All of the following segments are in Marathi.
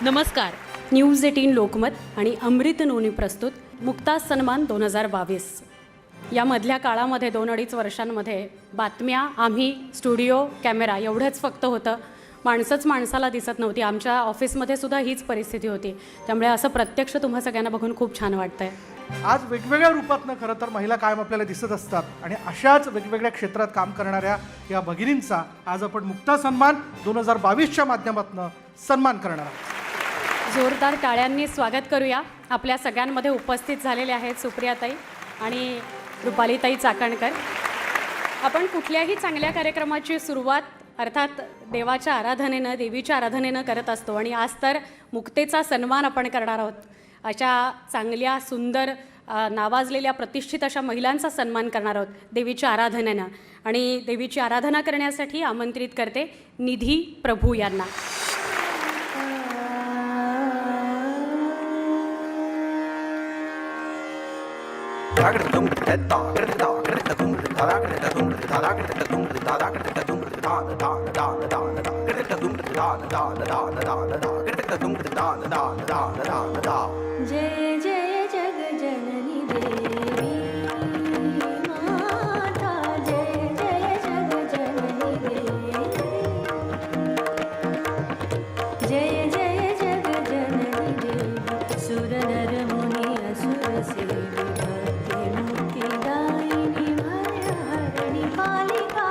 नमस्कार. न्यूज 18 लोकमत आणि अमृत नोनी प्रस्तुत मुक्ता सन्मान 2022. यामधल्या काळामध्ये 2-2.5 वर्षांमध्ये बातम्या आम्ही स्टुडिओ कॅमेरा एवढंच फक्त होतं. माणसंच माणसाला दिसत नव्हती. आमच्या ऑफिसमध्ये सुद्धा हीच परिस्थिती होती. त्यामुळे असं प्रत्यक्ष तुम्हा सगळ्यांना बघून खूप छान वाटतंय. आज वेगवेगळ्या रूपातनं खरं तर महिला कायम आपल्याला दिसत असतात आणि अशाच वेगवेगळ्या क्षेत्रात काम करणाऱ्या या भगिनींचा आज आपण मुक्ता सन्मान 2022च्या माध्यमातून सन्मान करणार आहोत. जोरदार टाळ्यांनी स्वागत करूया. आपल्या सगळ्यांमध्ये उपस्थित झालेले आहेत सुप्रियाताई आणि रुपालीताई चाकणकर. आपण कुठल्याही चांगल्या कार्यक्रमाची सुरुवात अर्थात देवाच्या आराधनेनं, देवीच्या आराधनेनं करत असतो आणि आज तर मुक्तेचा सन्मान आपण करणार आहोत. अशा चांगल्या सुंदर नावाजलेल्या प्रतिष्ठित अशा महिलांचा सन्मान करणार आहोत देवीच्या आराधनेनं. आणि देवीची आराधना करण्यासाठी आमंत्रित करते निधी प्रभू यांना. जय जय जग जननी देवी माता, जय जय जग जननी देवी, जय जय जग जननी देवी, सुर नर मुनी असुर सेवी, भक्ति मुक्ति दायिनी भय हरणी पालिका.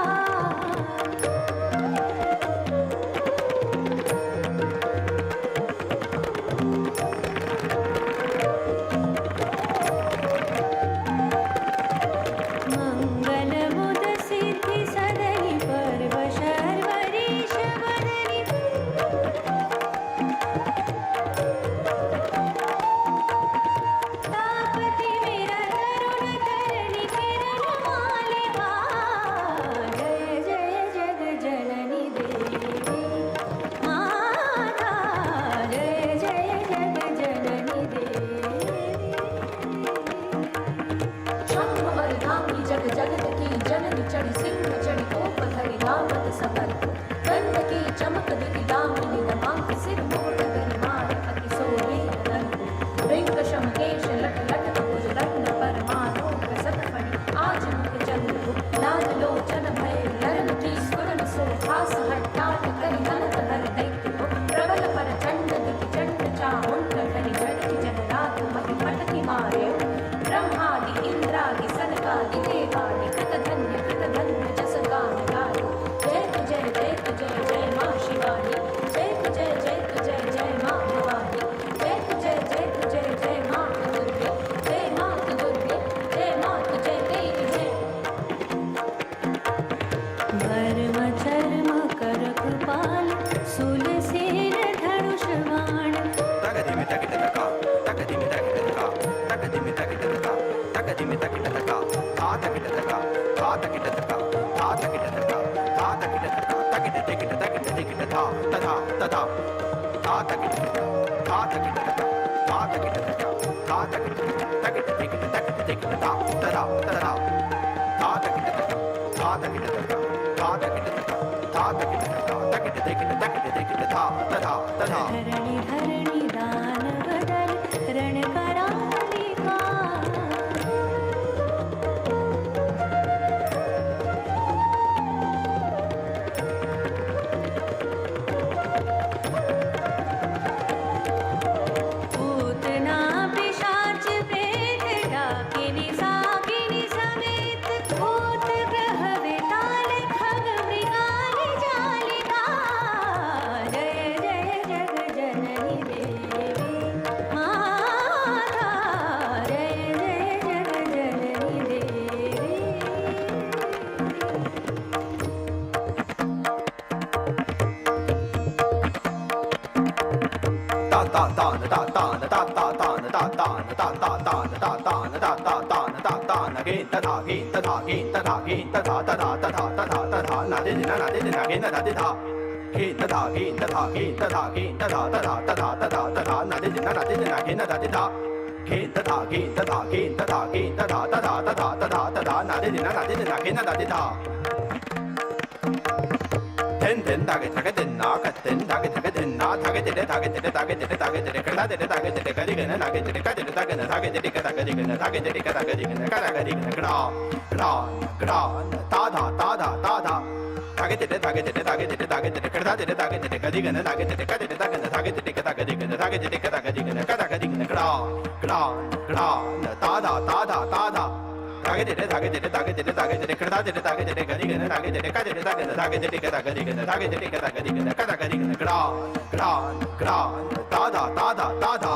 धरणी धरणी दान बदल रण करालिका. पूतना पिशाच प्रेत डाकिनी साकिनी समेत, भूत ग्रह विताल खग मृगाल जालिका. जय जय जग जननी देवी माता, जय जय जग जननी देवी. din din dage tage din na ka din dage tage din na dage din dage din dage din dage din kada din dage din kadi gana dage din kadi din dage din dage din kada dage din dage din kada dage din kada dage din gra gra gra ta da ta da ta da dage din dage din dage din dage din kada din dage din kadi gana dage din kadi din dage din dage din kada dage din dage din kada dage din kada dage din gra gra gra ta da ta da ta da dage din dage din dage din dage din kada din dage din kadi gana dage din kadi din dage din dage din kada dage din dage din kada dage din kada dage din gra gra gra ta da ta da ta da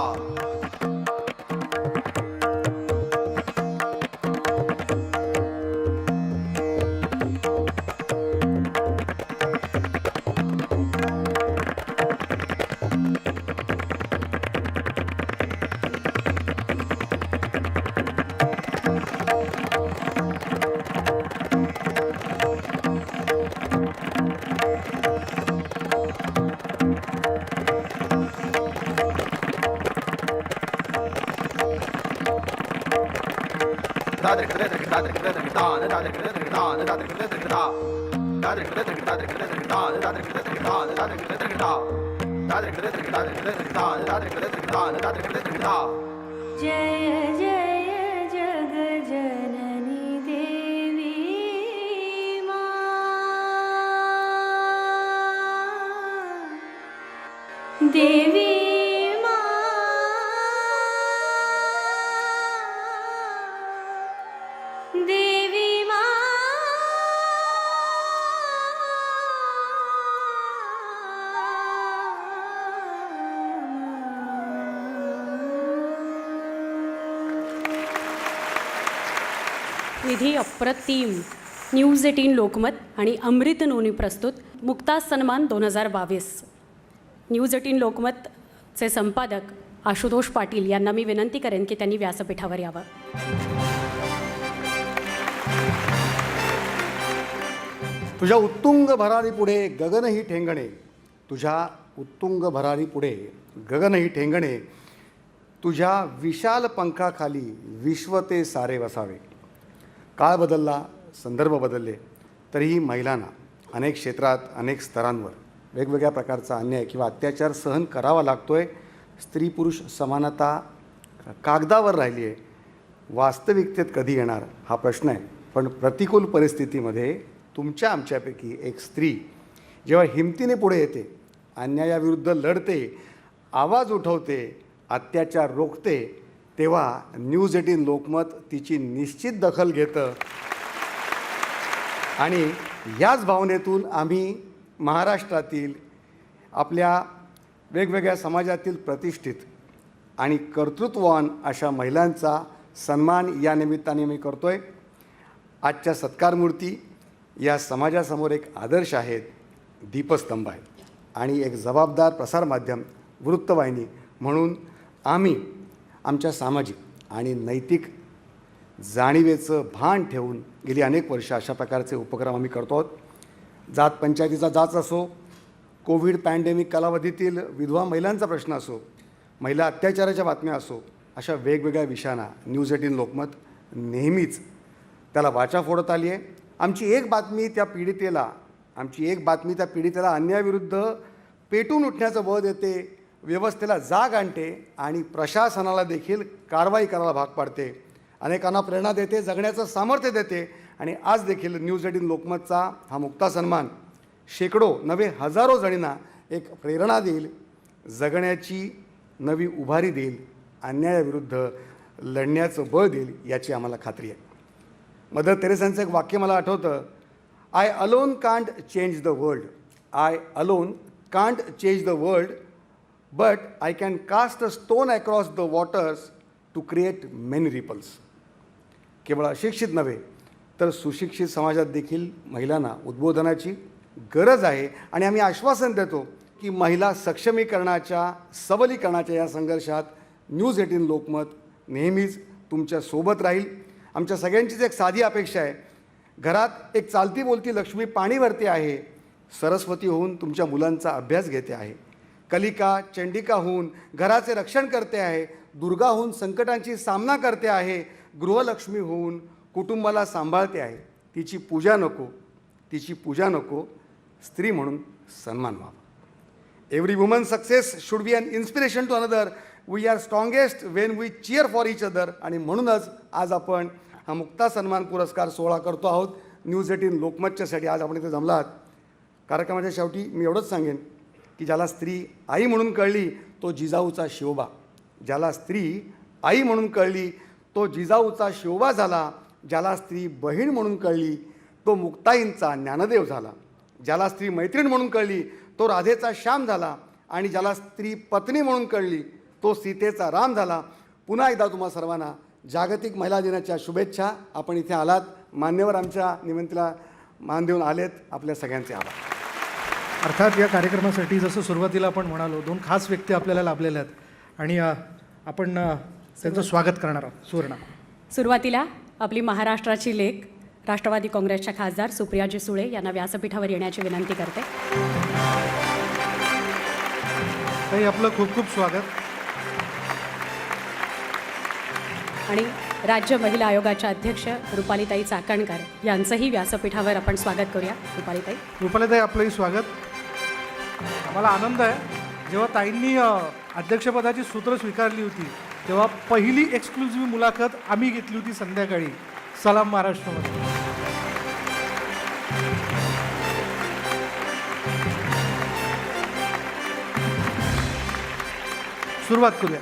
जय जय जगजननी देवी मा देवी मा देवी मा विधी अप्रतिम. न्यूज 18 लोकमत आणि अमृत नोनी प्रस्तुत मुक्ता सन्मान 2022. न्यूज 18 लोकमतचे संपादक आशुतोष पाटील यांना मी विनंती करेन की त्यांनी व्यासपीठावर यावं. तुझ्या उत्तुंग भरारी पुढे गगनही ठेंगणे, तुझ्या उत्तुंग भरारी पुढे गगनही ठेंगणे, तुझ्या विशाल पंखाखाली विश्व ते सारे वसावे. काळ बदलला, संदर्भ बदलले, तरीही महिलांना अनेक क्षेत्रात अनेक स्तरांवर वेगवेगळ्या प्रकारचा अन्याय किंवा अत्याचार सहन करावा लागतोय. स्त्री पुरुष समानता कागदावर राहिली आहे, वास्तविकतेत कधी येणार हा प्रश्न आहे. पण प्रतिकूल परिस्थितीमध्ये तुमच्या आमच्यापैकी एक स्त्री जेव्हा हिमतीने पुढे येते, अन्यायाविरुद्ध लढते, आवाज उठवते, अत्याचार रोखते, तेव्हा न्यूज 18 लोकमत तिची निश्चित दखल घेतं. आणि याच भावनेतून आम्ही महाराष्ट्रातील आपल्या वेगवेगळ्या समाजातील प्रतिष्ठित आणि कर्तृत्ववान अशा महिलांचा सन्मान या निमित्ताने मी करतो आहे. आजच्या सत्कारमूर्ती या समाजासमोर एक आदर्श आहेत, दीपस्तंभ आहेत आणि एक जबाबदार प्रसारमाध्यम वृत्तवाहिनी म्हणून आम्ही आमच्या सामाजिक आणि नैतिक जाणीवेचं भान ठेवून गेली अनेक वर्ष अशा प्रकारचे उपक्रम आम्ही करतो आहोत. जात पंचायतीचा जाच असो, कोविड पॅन्डेमिक कालावधीतील विधवा महिलांचा प्रश्न असो, महिला अत्याचाराच्या बातम्या असो, अशा वेगवेगळ्या विषयांना न्यूज 18 लोकमत नेहमीच त्याला वाचा फोडत आली आहे. आमची एक बातमी त्या पीडितेला अन्यायाविरुद्ध पेटून उठण्याचं बळ देते, व्यवस्थेला जाग आणते आणि प्रशासनाला देखील कारवाई करायला भाग पाडते, अनेकांना प्रेरणा देते, जगण्याचं सामर्थ्य देते. आणि आज देखील न्यूज 18 लोकमतचा हा मुक्ता सन्मान शेकडो नव्हे हजारो जणींना एक प्रेरणा देईल, जगण्याची नवी उभारी देईल, अन्यायाविरुद्ध लढण्याचं बळ देईल याची आम्हाला खात्री आहे. मदर तेरेसांचं एक वाक्य मला आठवतं, I alone can't change the world, I alone can't change the world, but I can cast a stone across the waters to create many ripples. केवळ अशिक्षित नव्हे तर सुशिक्षित समाजात देखील महिलांना उद्बोधनाची गरज आहे. आणि आम्ही आश्वासन देतो की महिला सक्षमीकरणाच्या सबलीकरणाच्या या संघर्षात न्यूज 18 लोकमत नेहमीच तुमच्यासोबत राहील. आमच्या सगळ्यांचीच एक साधी अपेक्षा आहे, घरात एक चालती बोलती लक्ष्मी पाणी भरते आहे, सरस्वती होऊन तुमच्या मुलांचा अभ्यास घेते आहे, कलिका चंडिका होऊन घराचे रक्षण करते आहे, दुर्गा होऊन संकटांची सामना करते आहे, गृहलक्ष्मी होऊन कुटुंबाला सांभाळते आहे. तिची पूजा नको, स्त्री म्हणून सन्मान व्हावा. Every woman success should be an inspiration to another. We are strongest when we cheer for each other. आणि म्हणूनच आज आपण हा मुक्ता सन्मान पुरस्कार सोहळा करतो आहोत. न्यूज 18 लोकमतच्यासाठी आज आपण इथे जमलात. कार्यक्रमाच्या शेवटी मी एवढंच सांगेन की ज्याला स्त्री आई म्हणून कळली तो जिजाऊचा शिवबा. ज्याला स्त्री आई म्हणून कळली तो जिजाऊचा शिवबा झाला. ज्याला स्त्री बहीण म्हणून कळली तो मुक्ताईंचा ज्ञानदेव झाला. ज्याला स्त्री मैत्रीण म्हणून कळली तो राधेचा श्याम झाला. आणि ज्याला स्त्री पत्नी म्हणून कळली तो सीतेचा राम झाला. पुन्हा एकदा तुम्हा सर्वांना जागतिक महिला दिनाच्या शुभेच्छा. आपण इथे आलात, मान्यवर आमच्या निमंत्रणेला मान देऊन आलेत, आपल्या सगळ्यांचे आभार. अर्थात या कार्यक्रमासाठी जसं सुरुवातीला आपण म्हणालो 2 खास व्यक्ती आपल्याला लाभलेल्या आहेत आणि आपण त्यांचं स्वागत करणार आहोत. सुवर्णा, सुरुवातीला आपली महाराष्ट्राची लेक राष्ट्रवादी काँग्रेसच्या खासदार सुप्रियाजी सुळे यांना व्यासपीठावर येण्याची विनंती करते. ताई आपलं खूप खूप स्वागत. आणि राज्य महिला आयोगाच्या अध्यक्ष रुपालीताई चाकणकर यांचंही व्यासपीठावर आपण स्वागत करूया. रुपालीताई. रुपालीताई आपलंही स्वागत. आम्हाला आनंद आहे, जेव्हा ताईंनी अध्यक्षपदाची सूत्र स्वीकारली होती तेव्हा पहिली एक्सक्लुझिव्ह मुलाखत आम्ही घेतली होती संध्याकाळी सलाम महाराष्ट्रामध्ये. सुरुवात करूया.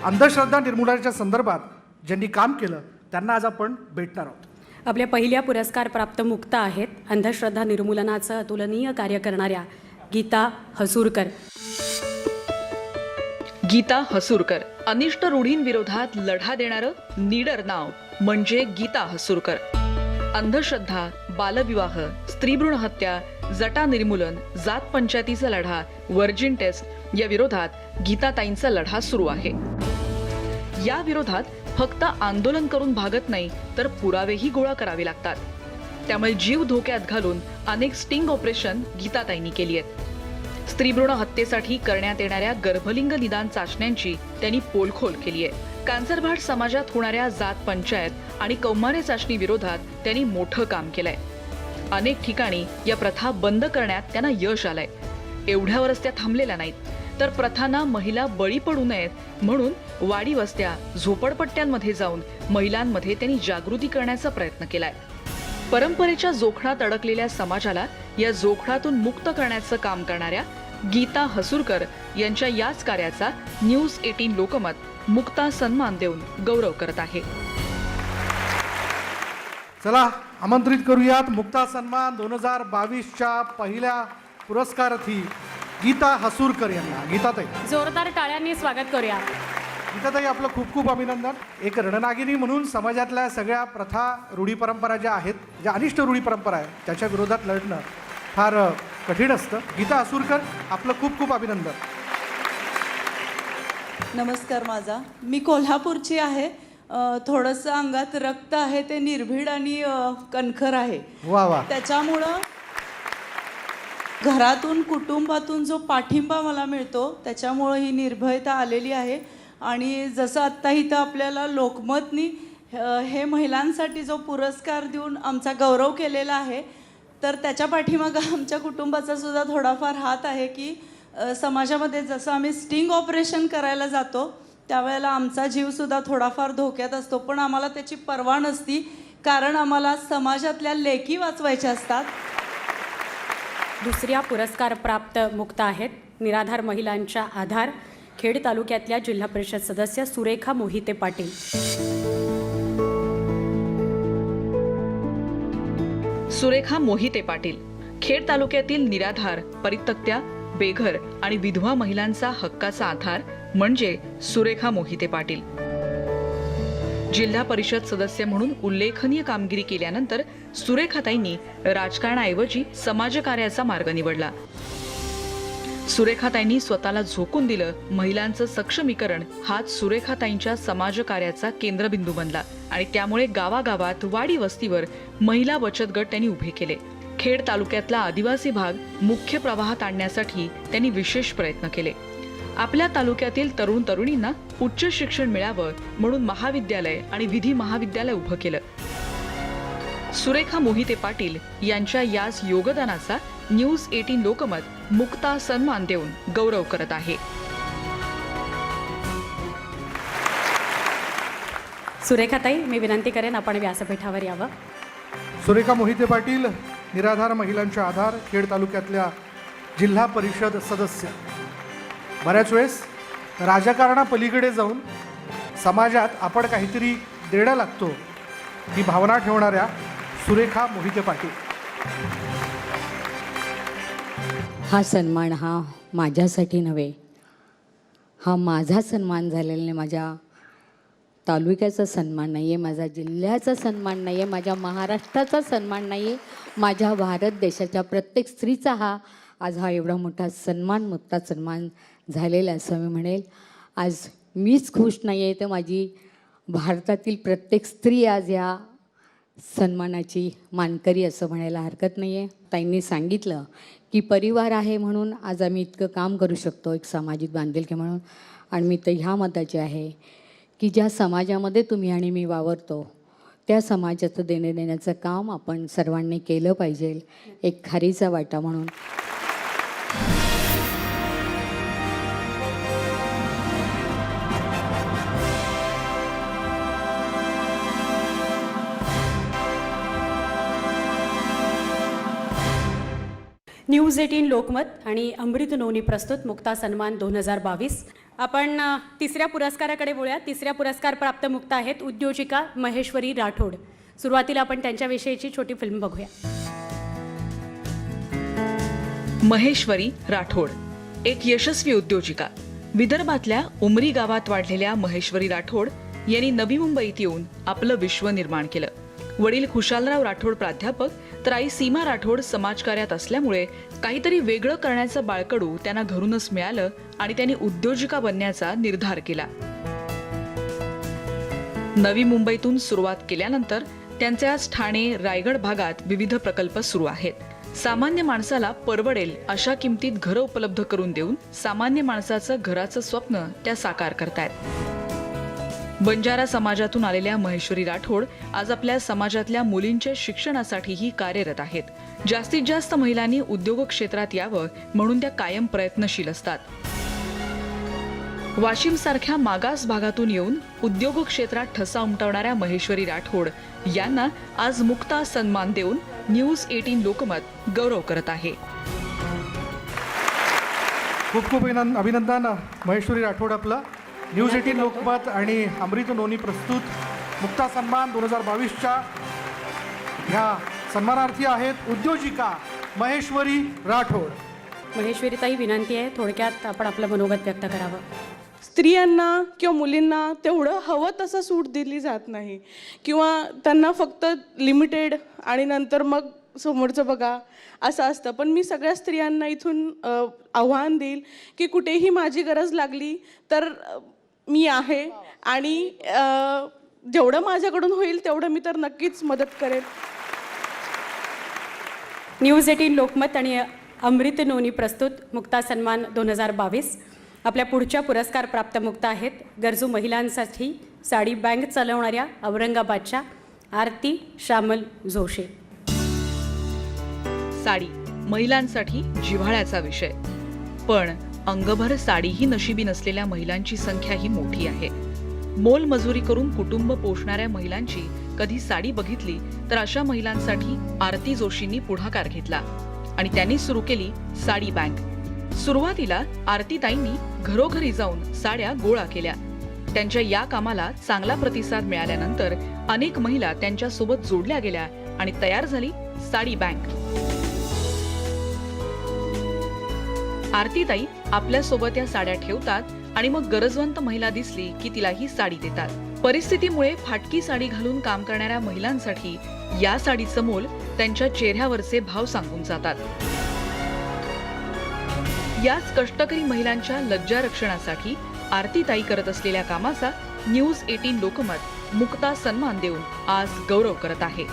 अंधश्रद्धा निर्मूलनाच्या संदर्भात ज्यांनी काम केलं त्यांना आज आपण भेटणार आहोत. आपल्या पहिल्या पुरस्कार प्राप्त मुक्ता आहेत अंधश्रद्धा निर्मूलनाचं अतुलनीय कार्य करणाऱ्या गीता हसूरकर. गीता हसूरकर. अनिष्ट रूढींविरोधात लढा देणारं निडर नाव म्हणजे गीता हसूरकर. अंधश्रद्धा, बालविवाह, स्त्रीभ्रूण हत्या, जटा निर्मूलन, जात पंचायतीचा लढा, वर्जिन टेस्ट या विरोधात गीताताईंचा लढा सुरू आहे. या विरोधात फक्त आंदोलन करून भागत नाही तर पुरावेही गोळा करावे लागतात. त्यामुळे जीव धोक्यात घालून अनेक स्टिंग ऑपरेशन गीताताईंनी केली आहेत. स्त्रीभ्रूण हत्येसाठी करण्यात येणाऱ्या गर्भलिंग निदान चाचण्यांची त्यांनी पोलखोल केली आहे. कांजरभाट समाजात होणाऱ्या जात पंचायत आणि कौमारे चाचणी विरोधात त्यांनी मोठं काम केलंय. अनेक ठिकाणी या प्रथा बंद करण्यात त्यांना यश आलंय. एवढ्यावरच त्या थांबलेल्या नाहीत, तर प्रथांना महिला बळी पडू नयेत म्हणून वाडी वस्त्या, झोपडपट्ट्यांमध्ये जाऊन महिलांमध्ये त्यांनी जागृती करण्याचा प्रयत्न केलाय. परंपरेच्या जोखडात अडकलेल्या समाजाला या जोखडातून मुक्त करण्याचं काम करणाऱ्या गीता हसूरकर यांच्या याच कार्याचा न्यूज 18 लोकमत मुक्ता सन्मान देऊन गौरव करत आहे. चला आमंत्रित करूयात मुक्ता सन्मान 2022च्या पहिल्या पुरस्कारार्थी गीता हसूरकर यांना. गीताताई. जोरदार टाळ्यांनी स्वागत करूया. गीताताई आपलं खूप खूप अभिनंदन. एक रणनागिनी म्हणून समाजातल्या सगळ्या प्रथा, रूढी परंपरा ज्या आहेत, ज्या अनिष्ट रूढी परंपरा आहेत त्याच्या विरोधात लढणं फार कठीण असतं. गीता हसूरकर आपलं खूप खूप अभिनंदन. नमस्कार. मी कोल्हापूरची आहे. थोडंसं अंगात रक्त आहे, ते निर्भीड आणि कणखर आहे. वा वा. त्याच्यामुळं घरातून, कुटुंबातून जो पाठिंबा मला मिळतो त्याच्यामुळं ही निर्भयता आलेली आहे. आणि जसं आत्ता इथं आपल्याला लोकमतनी हे महिलांसाठी जो पुरस्कार देऊन आमचा गौरव केलेला आहे, तर त्याच्या पाठीमागं आमच्या कुटुंबाचा सुद्धा थोडाफार हात आहे की समाजामध्ये जसं आम्ही स्टिंग ऑपरेशन करायला जातो त्यावेळेला आमचा जीवसुद्धा थोडाफार धोक्यात असतो, पण आम्हाला त्याची पर्वा नसती, कारण आम्हाला समाजातल्या लेकी वाचवायच्या असतात. दुसऱ्या पुरस्कार प्राप्त मुक्ता आहेत निराधार महिलांच्या आधार, खेड तालुक्यातल्या जिल्हा परिषद सदस्य सुरेखा मोहिते पाटील. सुरेखा मोहिते पाटील खेड तालुक्यातील निराधार, परित्यक्त्या, बेघर आणि विधवा महिलांचा हक्काचा आधार म्हणजे सुरेखा मोहिते पाटील. जिल्हा परिषद सदस्य म्हणून उल्लेखनीय कामगिरी केल्यानंतर सुरेखाताईंनी राजकारणाऐवजी समाजकार्याचा मार्ग निवडला. सुरेखाताईंनी स्वतःला झोकून दिलं. महिलांचं सक्षमीकरण हाच सुरेखाताईंच्या समाजकार्याचा केंद्रबिंदू बनला आणि त्यामुळे गावागावात, वाडी वस्तीवर महिला बचत गट त्यांनी उभे केले. खेड तालुक्यातला आदिवासी भाग मुख्य प्रवाहात आणण्यासाठी त्यांनी विशेष प्रयत्न केले. आपल्या तालुक्यातील तरुण तरुणींना उच्च शिक्षण मिळावं म्हणून महाविद्यालय आणि विधी महाविद्यालय उभं केलं. सुरेखा मोहिते पाटील यांच्या याच योगदानाचा न्यूज 18 लोकमत मुक्ता सन्मान देऊन गौरव करत आहे. सुरेखाताई, मी विनंती करेन आपण व्यासपीठावर यावं. सुरेखा मोहिते पाटील, निराधार महिलांचे आधार, खेड तालुक्यातल्या जिल्हा परिषद सदस्य. बऱ्याच वेळेस राजकारणापलीकडे जाऊन समाजात आपण काहीतरी देणं लागतो ही भावना ठेवणाऱ्या सुरेखा मोहिते पाटील. हा सन्मान हा माझ्यासाठी नव्हे, हा माझा सन्मान झालेला नाही, माझ्या तालुक्याचा सन्मान नाही आहे, माझ्या जिल्ह्याचा सन्मान नाही आहे, माझ्या महाराष्ट्राचा सन्मान नाही आहे, माझ्या भारत देशाच्या प्रत्येक स्त्रीचा आज हा एवढा मोठा सन्मान, मोठा सन्मान झालेला असं मी म्हणेल. आज मीच खुश नाही आहे तर माझी भारतातील प्रत्येक स्त्री आज या सन्मानाची मानकरी असं म्हणायला हरकत नाही आहे. ताईंनी सांगितलं की परिवार आहे म्हणून आज आम्ही इतकं काम करू शकतो, एक सामाजिक बांधिलकी म्हणून. आणि मी तर ह्या मताची आहे की ज्या समाजामध्ये तुम्ही आणि मी वावरतो त्या समाजाचं देण्याचं काम आपण सर्वांनी केलं पाहिजे, एक खारीचा वाटा म्हणून. न्यूज 18 लोकमत आणि अमृत नोनी प्रस्तुत मुक्ता सन्मान 2022. आपण तिसऱ्या पुरस्काराकडे बोलूया. तिसऱ्या पुरस्कार प्राप्त मुक्ता आहेत उद्योजिका महेश्वरी राठोड. सुरुवातीला आपण त्यांच्याविषयीची छोटी फिल्म बघूया. महेश्वरी राठोड एक यशस्वी उद्योजिका. विदर्भातल्या उमरी गावात वाढलेल्या महेश्वरी राठोड यांनी नवी मुंबईत येऊन आपलं विश्व निर्माण केलं. वडील खुशालराव राठोड प्राध्यापक तर आई सीमा राठोड समाजकार्यात असल्यामुळे काहीतरी वेगळं करण्याचं बाळकडू त्यांना घरूनच मिळालं आणि त्यांनी उद्योजिका बनण्याचा निर्धार केला. नवी मुंबईतून सुरुवात केल्यानंतर त्यांचे आज ठाणे, रायगड भागात विविध प्रकल्प सुरू आहेत. सामान्य माणसाला परवडेल अशा किमतीत घरं उपलब्ध करून देऊन सामान्य माणसाचं घराचं स्वप्न त्या साकार करतायत. बंजारा समाजातून आलेल्या महेश्वरी राठोड आज आपल्या समाजातल्या मुलींच्या शिक्षणासाठीही कार्यरत आहेत. जास्तीत जास्त महिलांनी उद्योग क्षेत्रात यावं म्हणून त्या कायम प्रयत्नशील असतात. वाशिम सारख्या मागास भागातून येऊन उद्योग क्षेत्रात ठसा उमटवणाऱ्या महेश्वरी राठोड यांना आज मुक्ता सन्मान देऊन न्यूज 18 लोकमत गौरव करत आहे. खूप खूप अभिनंदन महेश्वरी राठोड. आपलं न्यूज 18 लोकमत आणि अमृत नोनी प्रस्तुत मुक्ता सन्मान 2022च्या ह्या सन्मानार्थी आहेत उद्योजिका महेश्वरी राठोड. महेश्वरीताई, विनंती आहे थोडक्यात आपण आपलं मनोगत व्यक्त करावं. स्त्रियांना किंवा मुलींना तेवढं हवं तसं सूट दिली जात नाही किंवा त्यांना फक्त लिमिटेड आणि नंतर मग समोरचं बघा असं असतं. पण मी सगळ्या स्त्रियांना इथून आव्हान देईल की कुठेही माझी गरज लागली तर मी आहे आणि जेवढं माझ्याकडून होईल तेवढं मी तर नक्कीच मदत करेन. न्यूज 18 लोकमत आणि अमृत नोनी प्रस्तुत मुक्ता सन्मान 2022. आपल्या पुढच्या पुरस्कार प्राप्त मुक्ता आहेत गरजू महिलांसाठी साडी बँक चालवणाऱ्या औरंगाबादच्या आरती श्यामल जोशी. साडी महिलांसाठी जिव्हाळ्याचा विषय, पण अंगभर साडीही नशिबी नसलेल्या महिलांची संख्याही मोठी आहे. मोलमजुरी करून कुटुंब पोषणाऱ्या महिलांची कधी साडी बघितली तर अशा महिलांसाठी आरती जोशींनी पुढाकार घेतला आणि त्यांनी सुरू केली साडी बँक. सुरुवातीला आरतीताईंनी घरोघरी जाऊन साड्या गोळा केल्या. त्यांच्या या कामाला चांगला प्रतिसाद मिळाल्यानंतर अनेक महिला त्यांच्यासोबत जोडल्या गेल्या आणि तयार झाली साडी बँक. आरतीताई आपल्यासोबत या साड्या ठेवतात आणि मग गरजवंत महिला दिसली की तिला ही साडी देतात. परिस्थितीमुळे फाटकी साडी घालून काम करणाऱ्या महिलांसाठी या साडीचं मोल त्यांच्या चेहऱ्यावरचे भाव सांगून जातात. याच कष्टकरी महिलांच्या लज्जा रक्षणासाठी आरतीताई करत असलेल्या कामाचा न्यूज 18 लोकमत मुक्ता सन्मान देऊन आज गौरव करत आहे.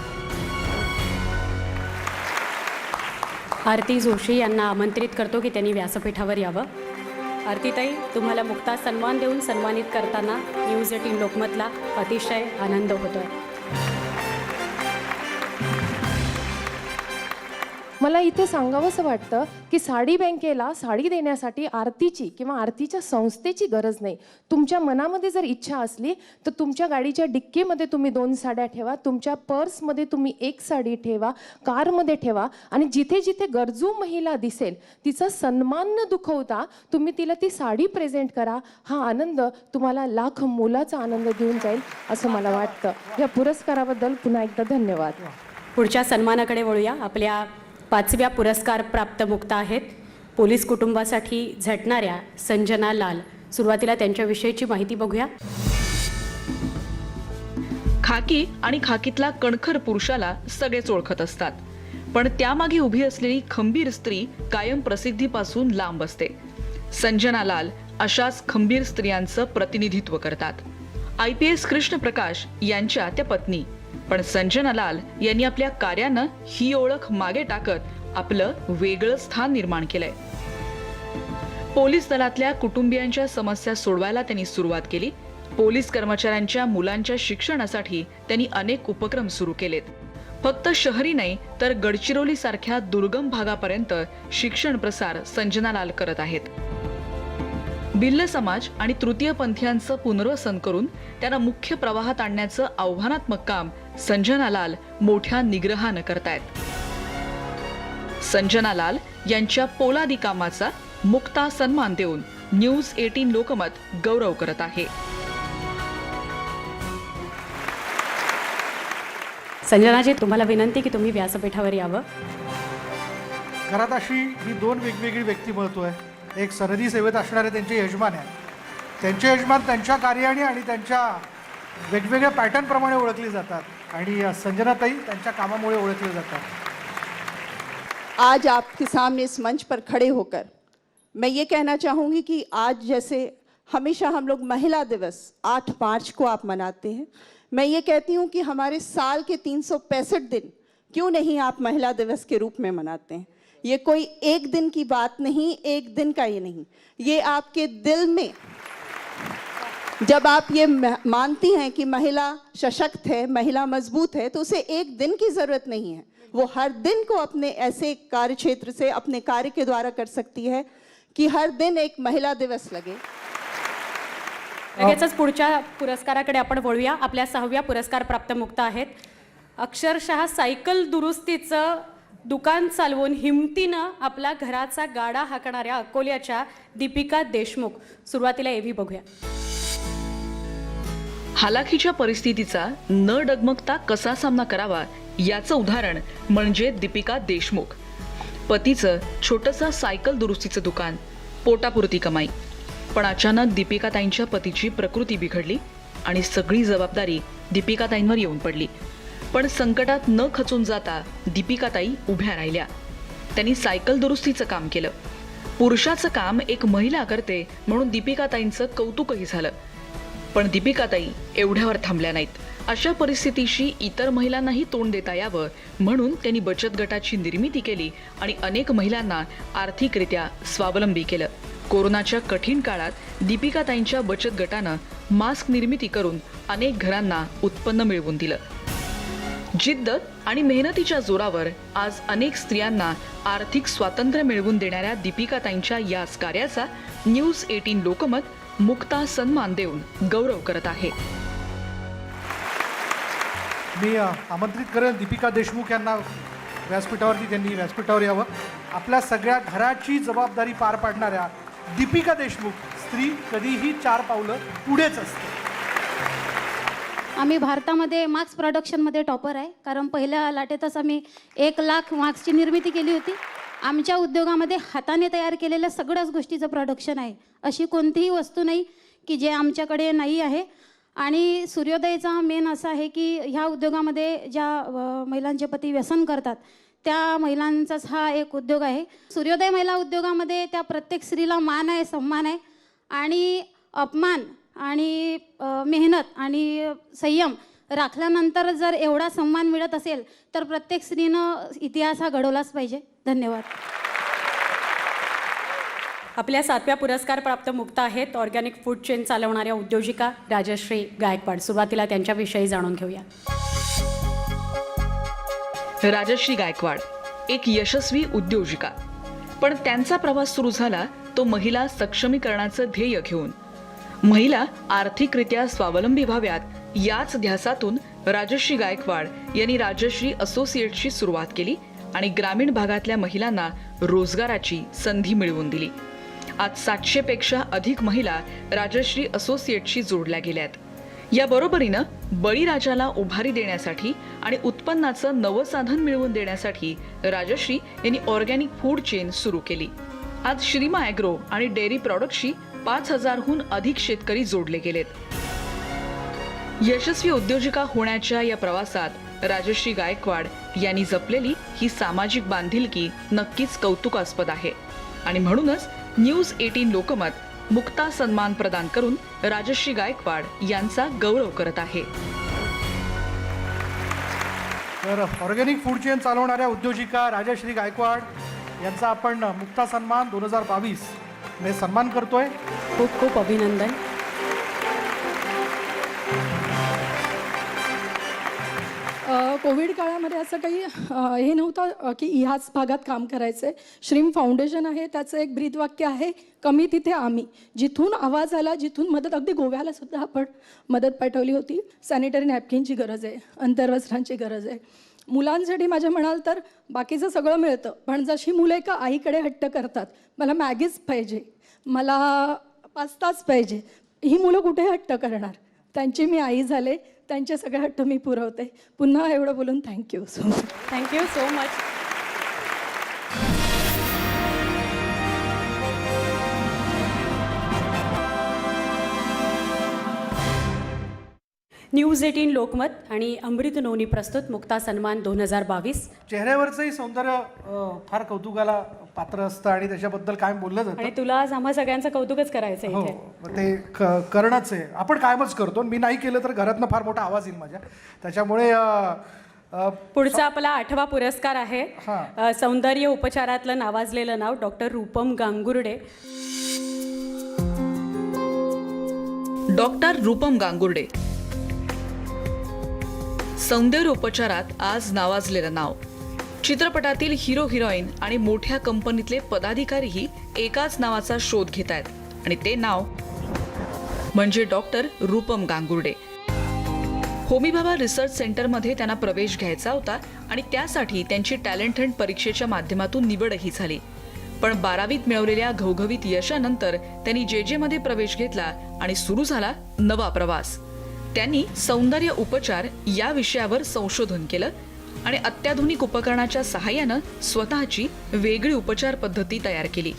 आरती जोशी यांना आमंत्रित करतो की त्यांनी व्यासपीठावर यावं. आरतीताई, तुम्हाला मुक्ता सन्मान देऊन सन्मानित करताना न्यूज 18 लोकमतला अतिशय आनंद होतोय. मला इथे सांगावंसं वाटतं की साडी बँकेला साडी देण्यासाठी आरतीची किंवा आरतीच्या संस्थेची गरज नाही. तुमच्या मनामध्ये जर इच्छा असली तर तुमच्या गाडीच्या डिक्कीमध्ये तुम्ही 2 साड्या ठेवा, तुमच्या पर्समध्ये तुम्ही 1 साडी ठेवा, कारमध्ये ठेवा आणि जिथे जिथे गरजू महिला दिसेल तिचा सन्मान न दुखवता तुम्ही तिला ती साडी प्रेझेंट करा. हा आनंद तुम्हाला लाख मोलाचा आनंद देऊन जाईल असं मला वाटतं. या पुरस्काराबद्दल पुन्हा एकदा धन्यवाद. पुढच्या सन्मानाकडे वळूया. आपल्या 5व्या पुरस्कार प्राप्त मुक्ता आहेत पोलीस कुटुंबासाठी झटणाऱ्या संजना लाल. सुरुवातीला त्यांच्याविषयीची माहिती बघूया. खाकी आणि खाकीतला कणखर पुरुषाला सगळेच ओळखत असतात, पण त्यामागे उभी असलेली खंबीर स्त्री कायम प्रसिद्धीपासून लांब असते. संजना लाल अशाच खंबीर स्त्रियांचं प्रतिनिधित्व करतात. IPS कृष्ण प्रकाश यांच्या त्या पत्नी. पण संजना लाल यांनी आपल्या कार्यानं ही ओळख मागे टाकत आपलं वेगळं स्थान निर्माण केलंय. पोलीस दलातल्या कुटुंबियांच्या समस्या सोडवायला त्यांनी सुरुवात केली. पोलीस कर्मचाऱ्यांच्या मुलांच्या शिक्षणासाठी त्यांनी अनेक उपक्रम सुरू केलेत. फक्त शहरी नाही तर गडचिरोली सारख्या दुर्गम भागापर्यंत शिक्षण प्रसार संजना लाल करत आहेत. भिल्ल समाज आणि तृतीयपंथीयांचं पुनर्वसन करून त्यांना मुख्य प्रवाहात आणण्याचं आव्हानात्मक काम संजना लाल मोठ्या निग्रहानं करतायत. संजना लाल यांच्या पोलादी कामाचा मुक्ता सन्मान देऊन न्यूज 18 लोकमत गौरव करत आहे. संजनाजी, तुम्हाला विनंती की तुम्ही व्यासपीठावर यावं. घरात अशी ही 2 वेगवेगळी व्यक्तिमत्व आहे. एक सरहदी सेवेत असणारे त्यांचे यजमान आहे. त्यांचे यजमान त्यांच्या कार्याने आणि त्यांच्या वेगवेगळ्या पॅटर्नप्रमाणे ओळखले जातात आणि संजनाताई त्यांच्या कामामुळे ओळखले जातात. आज आपके सामने इस मंच पर खड़े होकर मैं ये कहना चाहूँगी कि आज जैसे हमेशा हम लोग महिला दिवस 8 मार्च को आप मनाते हैं, मैं ये कहती हूँ कि हमारे साल के 365 दिन क्यों नहीं आप महिला दिवस के रूप में मनाते हैं. ये कोई एक दिन की बात नहीं, एक दिन का ये नहीं, ये आपके दिल में जब आप ये मानती हैं कि महिला सशक्त है, महिला मजबूत है, तो उसे एक दिन की ज़रूरत नहीं है. वो हर दिन को अपने ऐसे कार्य क्षेत्र से अपने कार्य के द्वारा कर सकती है कि हर दिन एक महिला दिवस लगे. लगेचच पुढच्या पुरस्काराकडे आपण वळूया. आपल्या 6व्या पुरस्कार प्राप्त मुक्ता आहेत. अक्षरशः सायकल दुरुस्तीचं दुकान चालवून हिमतीनं आपला घराचा गाडा हाकणाऱ्या अकोल्याच्या दीपिका देशमुख. सुरुवातीला एव्ही बघूया. हालाखीच्या परिस्थितीचा न डगमगता कसा सामना करावा याचं उदाहरण म्हणजे दीपिका देशमुख. पतीचं छोटंसं सायकल दुरुस्तीचं दुकान, पोटापुरती कमाई. पण अचानक दीपिकाताईंच्या पतीची प्रकृती बिघडली आणि सगळी जबाबदारी दीपिकाताईंवर येऊन पडली. पण संकटात न खचून जाता दीपिकाताई उभ्या राहिल्या. त्यांनी सायकल दुरुस्तीचं काम केलं. पुरुषाचं काम एक महिला करते म्हणून दीपिकाताईंचं कौतुकही झालं. पण दीपिकाताई एवढ्यावर थांबल्या नाहीत. अशा परिस्थितीशी इतर महिलांनाही तोंड देता यावं म्हणून त्यांनी बचत गटाची निर्मिती केली आणि अनेक महिलांना आर्थिकरित्या स्वावलंबी केलं. कोरोनाच्या कठीण काळात दीपिकाताईंच्या बचत गटानं मास्क निर्मिती करून अनेक घरांना उत्पन्न मिळवून दिलं. जिद्द आणि मेहनतीच्या जोरावर आज अनेक स्त्रियांना आर्थिक स्वातंत्र्य मिळवून देणाऱ्या दीपिकाताईंच्या याच कार्याचा न्यूज 18 लोकमत मुक्ता सन्मान देऊन गौरव करत आहे. मी आमंत्रित करेन दीपिका देशमुख यांना व्यासपीठावरती. त्यांनी व्यासपीठावर यावं. आपल्या सगळ्या घराची जबाबदारी पार पाडणाऱ्या दीपिका देशमुख स्त्री कधीही 4 पावलं पुढेच असते. आम्ही भारतामध्ये मास्क प्रोडक्शनमध्ये टॉपर आहे, कारण पहिल्या लाटेतच आम्ही 1 लाख मास्कची निर्मिती केली होती. आमच्या उद्योगामध्ये हाताने तयार केलेल्या सगळ्याच गोष्टीचं प्रोडक्शन आहे. अशी कोणतीही वस्तू नाही की जे आमच्याकडे नाही आहे. आणि सूर्योदयचा मेन असा आहे की ह्या उद्योगामध्ये ज्या महिलांचे पती व्यसन करतात त्या महिलांचाच हा एक उद्योग आहे. सूर्योदय महिला उद्योगामध्ये त्या प्रत्येक स्त्रीला मान आहे, सन्मान आहे. आणि अपमान आणि मेहनत आणि संयम राखल्यानंतर जर एवढा सन्मान मिळत असेल तर प्रत्येक स्त्रीनं इतिहास हा घडवलाच पाहिजे. धन्यवाद. आपल्या 7व्या पुरस्कार प्राप्त मुक्ता आहेत ऑर्गॅनिक फूड चेन चालवणाऱ्या उद्योजिका राजश्री गायकवाड. सुरुवातीला त्यांच्याविषयी जाणून घेऊया. राजश्री गायकवाड एक यशस्वी उद्योजिका. पण त्यांचा प्रवास सुरू झाला तो महिला सक्षमीकरणाचं ध्येय घेऊन. महिला आर्थिकरित्या स्वावलंबी व्हाव्यात याच ध्यासातून राजश्री गायकवाड यांनी राजश्री असोसिएट्सची सुरुवात केली आणि ग्रामीण भागातल्या महिलांना रोजगाराची संधी मिळवून दिली. आज 700 पेक्षा अधिक महिला राजश्री असोसिएट्सशी जोडल्या गेल्यात. या बरोबरीनं बळीराजाला उभारी देण्यासाठी आणि उत्पन्नाचं नवं साधन मिळवून देण्यासाठी राजश्री यांनी ऑर्गॅनिक फूड चेन सुरू केली. आज श्रीमा ॲग्रो आणि डेअरी प्रॉडक्टशी 5000हून अधिक शेतकरी जोडले गेलेत. यशस्वी उद्योजिका होण्याच्या या प्रवासात राजश्री गायकवाड यांनी जपलेली ही सामाजिक बांधिलकी नक्कीच कौतुकास्पद आहे आणि म्हणूनच न्यूज 18 लोकमत मुक्ता सन्मान प्रदान करून राजश्री गायकवाड यांचा गौरव करत आहे. तर ऑर्गॅनिक फूड चेन चालवणाऱ्या उद्योजिका राजश्री गायकवाड यांचा आपण मुक्ता सन्मान 2022 मध्ये सन्मान करतोय. खूप खूप अभिनंदन. कोविड काळामध्ये असं काही हे नव्हतं की ह्याच भागात काम करायचं आहे. श्रीम फाउंडेशन आहे, त्याचं एक ब्रीदवाक्य आहे, कमी तिथे आम्ही. जिथून आवाज आला, जिथून मदत, अगदी गोव्याला सुद्धा आपण मदत पाठवली होती. सॅनिटरी नॅपकिनची गरज आहे, अंतर्वस्त्रांची गरज आहे. मुलांसाठी माझ्या म्हणाल तर बाकीचं सगळं मिळतं, पण जशी मुलं एका आईकडे हट्ट करतात, मला मॅगीच पाहिजे, मला पास्ताच पाहिजे, ही मुलं कुठे हट्ट करणार? त्यांची मी आई झाले, त्यांचे सगळे हट्ट मी पुरवते. पुन्हा एवढं बोलून thank you so much. Thank you so much. News 18 Lokmat आणि अमृत नोनी प्रस्तुत मुक्ता सन्मान 2022. चेहऱ्यावरचंही सौंदर्य फार कौतुकाला पात्र असतं आणि त्याच्याबद्दल कायम बोललं जातं. आणि तुला आज आम्हा सगळ्यांचं कौतुकच करायचं आहे हो, इथे. ते करणंच आहे. आपण कायमच करतो. मी नाही केलं तर घरातनं फार मोठा आवाज येईल माझ्या. त्याच्यामुळे पुढचा आपला 8वा पुरस्कार आहे. सौंदर्य उपचारातलं नावाजलेलं नाव डॉक्टर रूपम गांगुर्डे. डॉक्टर रूपम गांगुर्डे सौंदर्य उपचारात आज नावाजलेलं नाव. चित्रपटातील हिरो हिरोईन आणि मोठ्या कंपनीतले पदाधिकारीही एकाच नावाचा शोध घेत आहेत आणि ते नाव म्हणजे डॉक्टर रूपम गांगुर्डे. होमी भाभा रिसर्च सेंटरमध्ये त्यांना प्रवेश घ्यायचा होता आणि त्यासाठी त्यांची टॅलेंट हंट परीक्षेच्या माध्यमातून निवडही झाली. पण 12वीत मिळवलेल्या घवघवीत यशानंतर त्यांनी JJ मध्ये प्रवेश घेतला आणि सुरू झाला नवा प्रवास. त्यांनी सौंदर्य उपचार या विषयावर संशोधन केलं आणि अत्याधुनिक उपकरणाच्या सहाय्यानं स्वतःची वेगळी उपचार पद्धती तयार केली.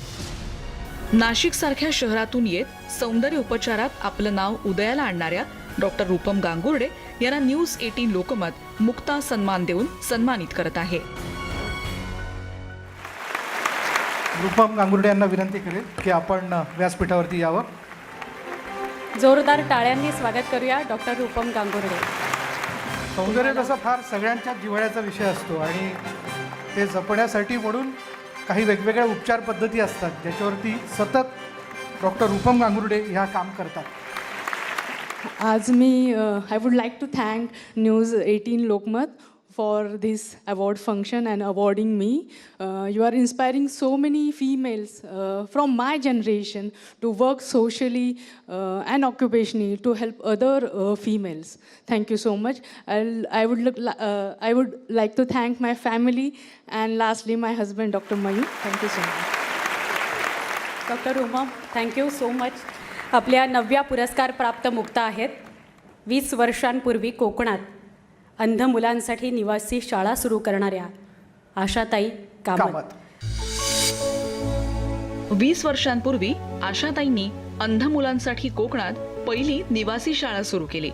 नाशिकसारख्या शहरातून येत सौंदर्य उपचारात आपलं नाव उदयाला आणणाऱ्या डॉक्टर रूपम गांगुर्डे यांना न्यूज 18 लोकमत मुक्ता सन्मान देऊन सन्मानित करत आहे. रूपम गांगुर्डे यांना विनंती करेल की आपण व्यासपीठावरती यावं. जोरदार टाळ्यांनी स्वागत करूया डॉक्टर रूपम गांगुर्डे. सौंदर्य तसा फार सगळ्यांच्या जिव्हाळ्याचा विषय असतो आणि ते जपण्यासाठी म्हणून काही वेगवेगळ्या उपचार पद्धती असतात ज्याच्यावरती सतत डॉक्टर रूपम गांगुर्डे ह्या काम करतात. आज मी I would like to thank news 18 Lokmat for this award function and awarding me. You are inspiring so many females from my generation to work socially and occupationally to help other females. Thank you so much. I would like to thank my family and lastly my husband Dr. Mayu. Thank you so much. Doctor Rupam, thank you so much. आपल्या 9व्या पुरस्कार प्राप्त मुक्ता आहेत. 20 वर्षांपूर्वी कोकणात अंध मुलांसाठी निवासी शाळा सुरू करणाऱ्या आशाताई कामत. 20 वर्षांपूर्वी आशाताईंनी अंध मुलांसाठी कोकणात पहिली निवासी शाळा सुरू केली.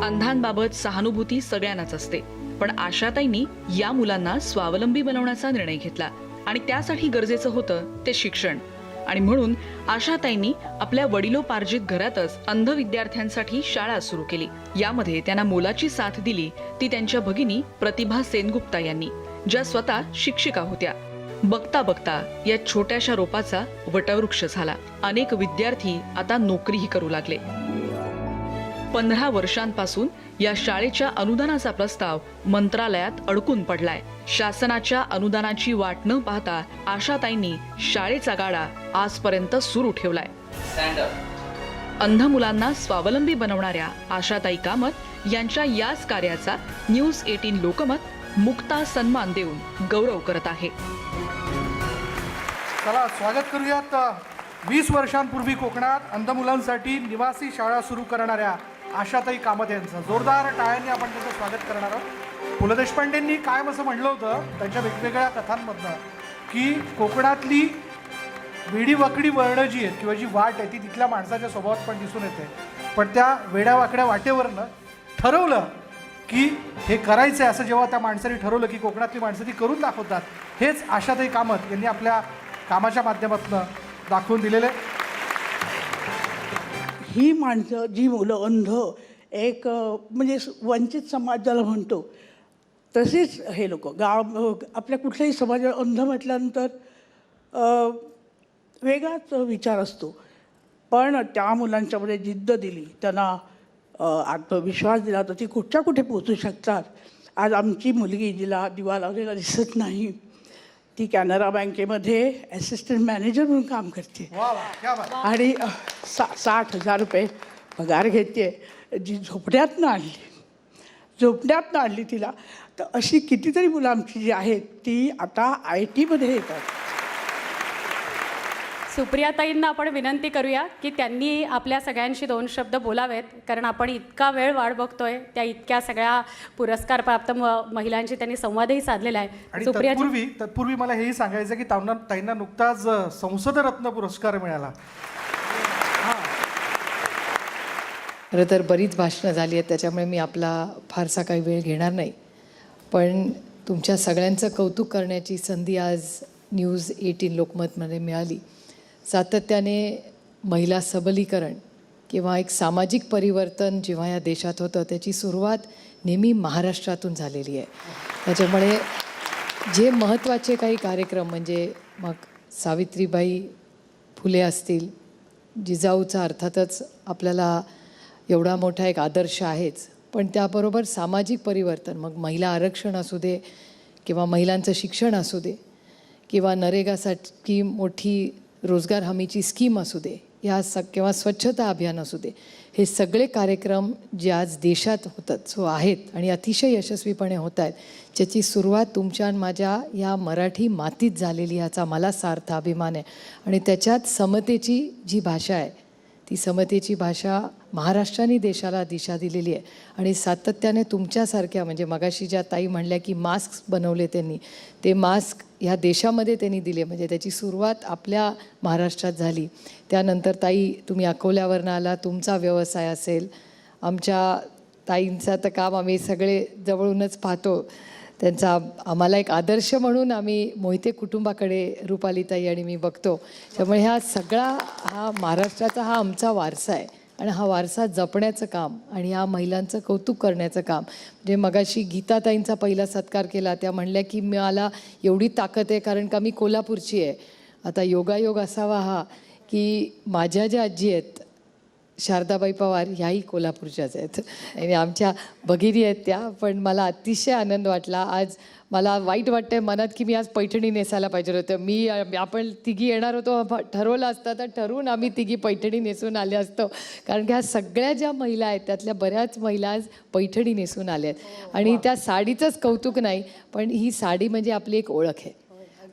अंधांबाबत सहानुभूती सगळ्यांनाच असते, पण आशाताईंनी या मुलांना स्वावलंबी बनवण्याचा निर्णय घेतला आणि त्यासाठी गरजेचं होतं ते शिक्षण. आणि म्हणून आशाताईंनी आपल्या वडिलोपार्जित घरातच अंध विद्यार्थ्यांसाठी शाळा सुरू केली. यामध्ये त्यांना मोलाची साथ दिली ती त्यांच्या भगिनी प्रतिभा सेनगुप्ता यांनी, ज्या स्वतः शिक्षिका होत्या. बघता बघता या छोट्याशा रोपाचा वटवृक्ष झाला. अनेक विद्यार्थी आता नोकरीही करू लागले. 15 वर्षांपासून या शाळेच्या अनुदानाचा प्रस्ताव मंत्रालयात अडकून पडलाय. शासनाच्या अनुदानाची वाट न पाहता आशाताईंनी शाळेचा गाडा आजपर्यंत सुरू ठेवलाय. अंध मुलांना स्वावलंबी बनवणाऱ्या आशाताई कामत यांच्या याच कार्याचा न्यूज 18 लोकमत मुक्ता सन्मान देऊन गौरव करत आहे. चला स्वागत करूयात 20 वर्षांपूर्वी कोकणात अंध मुलांसाठी निवासी शाळा सुरू करणाऱ्या आशाताई कामत यांचं. जोरदार टाळ्यांनी आपण त्यांचं स्वागत करणार आहोत. पु ल देशपांडेंनी कायम असं म्हणलं होतं त्यांच्या वेगवेगळ्या कथांमधनं की कोकणातली वेडी वाकडी वळणं जी आहेत किंवा जी वाट आहे ती तिथल्या माणसाच्या स्वभावात पण दिसून येते. पण त्या वेड्या वाकड्या वाटेवरनं ठरवलं की हे करायचं आहे असं जेव्हा त्या माणसाने ठरवलं की कोकणातली माणसं ती करून दाखवतात. हेच आशाताई कामत यांनी आपल्या कामाच्या माध्यमातून दाखवून दिलेले. ही माणसं जी मुलं अंध एक म्हणजे वंचित समाज ज्याला म्हणतो तसेच हे लोक गाव आपल्या कुठल्याही समाजात अंध म्हटल्यानंतर वेगळाच विचार असतो. पण त्या मुलांच्यामध्ये जिद्द दिली, त्यांना आत्मविश्वास दिला तर ती कुठच्या कुठे पोचू शकतात. आज आमची मुलगी जिला दिवा लावलेला दिसत नाही ती कॅनरा बँकेमध्ये असिस्टंट मॅनेजर म्हणून काम करते आणि 60,000 रुपये पगार घेते. जी झोपड्यातनं आणली तिला. तर अशी कितीतरी मुलं आमची जी आहेत ती आता IT मध्ये येतात. सुप्रियाताईंना आपण विनंती करूया की त्यांनी आपल्या सगळ्यांशी 2 शब्द बोलावेत, कारण आपण इतका वेळ वाट बघतोय त्या इतक्या सगळ्या पुरस्कार प्राप्त महिलांशी त्यांनी संवादही साधलेला आहे. आणि तत्पूर्वी मला हेही सांगायचं की ताईंना नुकताच संसदरत्न पुरस्कार मिळाला. खरं तर बरीच भाषणं झाली आहेत त्याच्यामुळे मी आपला फारसा काही वेळ घेणार नाही. पण तुमच्या सगळ्यांचं कौतुक करण्याची संधी आज न्यूज 18 लोकमतमध्ये मिळाली. सातत्याने महिला सबलीकरण किंवा एक सामाजिक परिवर्तन जेव्हा या देशात होतं त्याची सुरुवात नेहमी महाराष्ट्रातून झालेली आहे. त्याच्यामुळे जे महत्त्वाचे काही कार्यक्रम म्हणजे मग सावित्रीबाई फुले असतील, जिजाऊचा अर्थातच आपल्याला एवढा मोठा एक आदर्श आहेच, पण त्याबरोबर सामाजिक परिवर्तन मग महिला आरक्षण असू दे किंवा महिलांचं शिक्षण असू दे किंवा नरेगासाठी मोठी रोजगार हमीची स्कीम असू दे किंवा स्वच्छता अभियान असू दे, हे सगळे कार्यक्रम जे आज देशात होतात आहेत आणि अतिशय यशस्वीपणे होत आहेत, ज्याची सुरुवात तुमच्या आणि माझ्या या मराठी मातीत झालेली याचा मला सार्थ अभिमान आहे. आणि त्याच्यात समतेची जी भाषा आहे ती समतेची भाषा महाराष्ट्राने देशाला दिशा दिलेली आहे. आणि सातत्याने तुमच्यासारख्या म्हणजे मगाशी ज्या ताई म्हणल्या की मास्क बनवले त्यांनी, ते मास्क ह्या देशामध्ये त्यांनी दिले म्हणजे त्याची सुरुवात आपल्या महाराष्ट्रात झाली. त्यानंतर ताई तुम्ही अकोल्यावरनं आला, तुमचा व्यवसाय असेल, आमच्या ताईंचं तर काम आम्ही सगळे जवळूनच पाहतो. त्यांचा आम्हाला एक आदर्श म्हणून आम्ही मोहिते कुटुंबाकडे रुपालीताई आणि मी बघतो. त्यामुळे हा सगळा हा महाराष्ट्राचा हा आमचा वारसा आहे आणि हा वारसा जपण्याचं काम आणि ह्या महिलांचं कौतुक करण्याचं काम. म्हणजे मगाशी गीताताईंचा पहिला सत्कार केला, त्या म्हणल्या की मला एवढी ताकद आहे कारण का मी कोल्हापूरची आहे. आता योगायोग असावा हा की माझ्या ज्या आजी आहेत शारदाबाई पवार ह्याही कोल्हापूरच्याच आहेत आणि आमच्या भगिनी आहेत त्या. पण मला अतिशय आनंद वाटला. आज मला वाईट वाटतंय मनात की मी आज पैठणी नेसायला पाहिजे होतं. आपण तिघी येणार होतो, ठरवलं असतं तर ठरवून आम्ही तिघी पैठणी नेसून आले असतो. कारण की ह्या सगळ्या ज्या महिला आहेत त्यातल्या बऱ्याच महिला आज पैठणी नेसून आल्या आहेत. आणि त्या साडीचंच कौतुक नाही, पण ही साडी म्हणजे आपली एक ओळख आहे.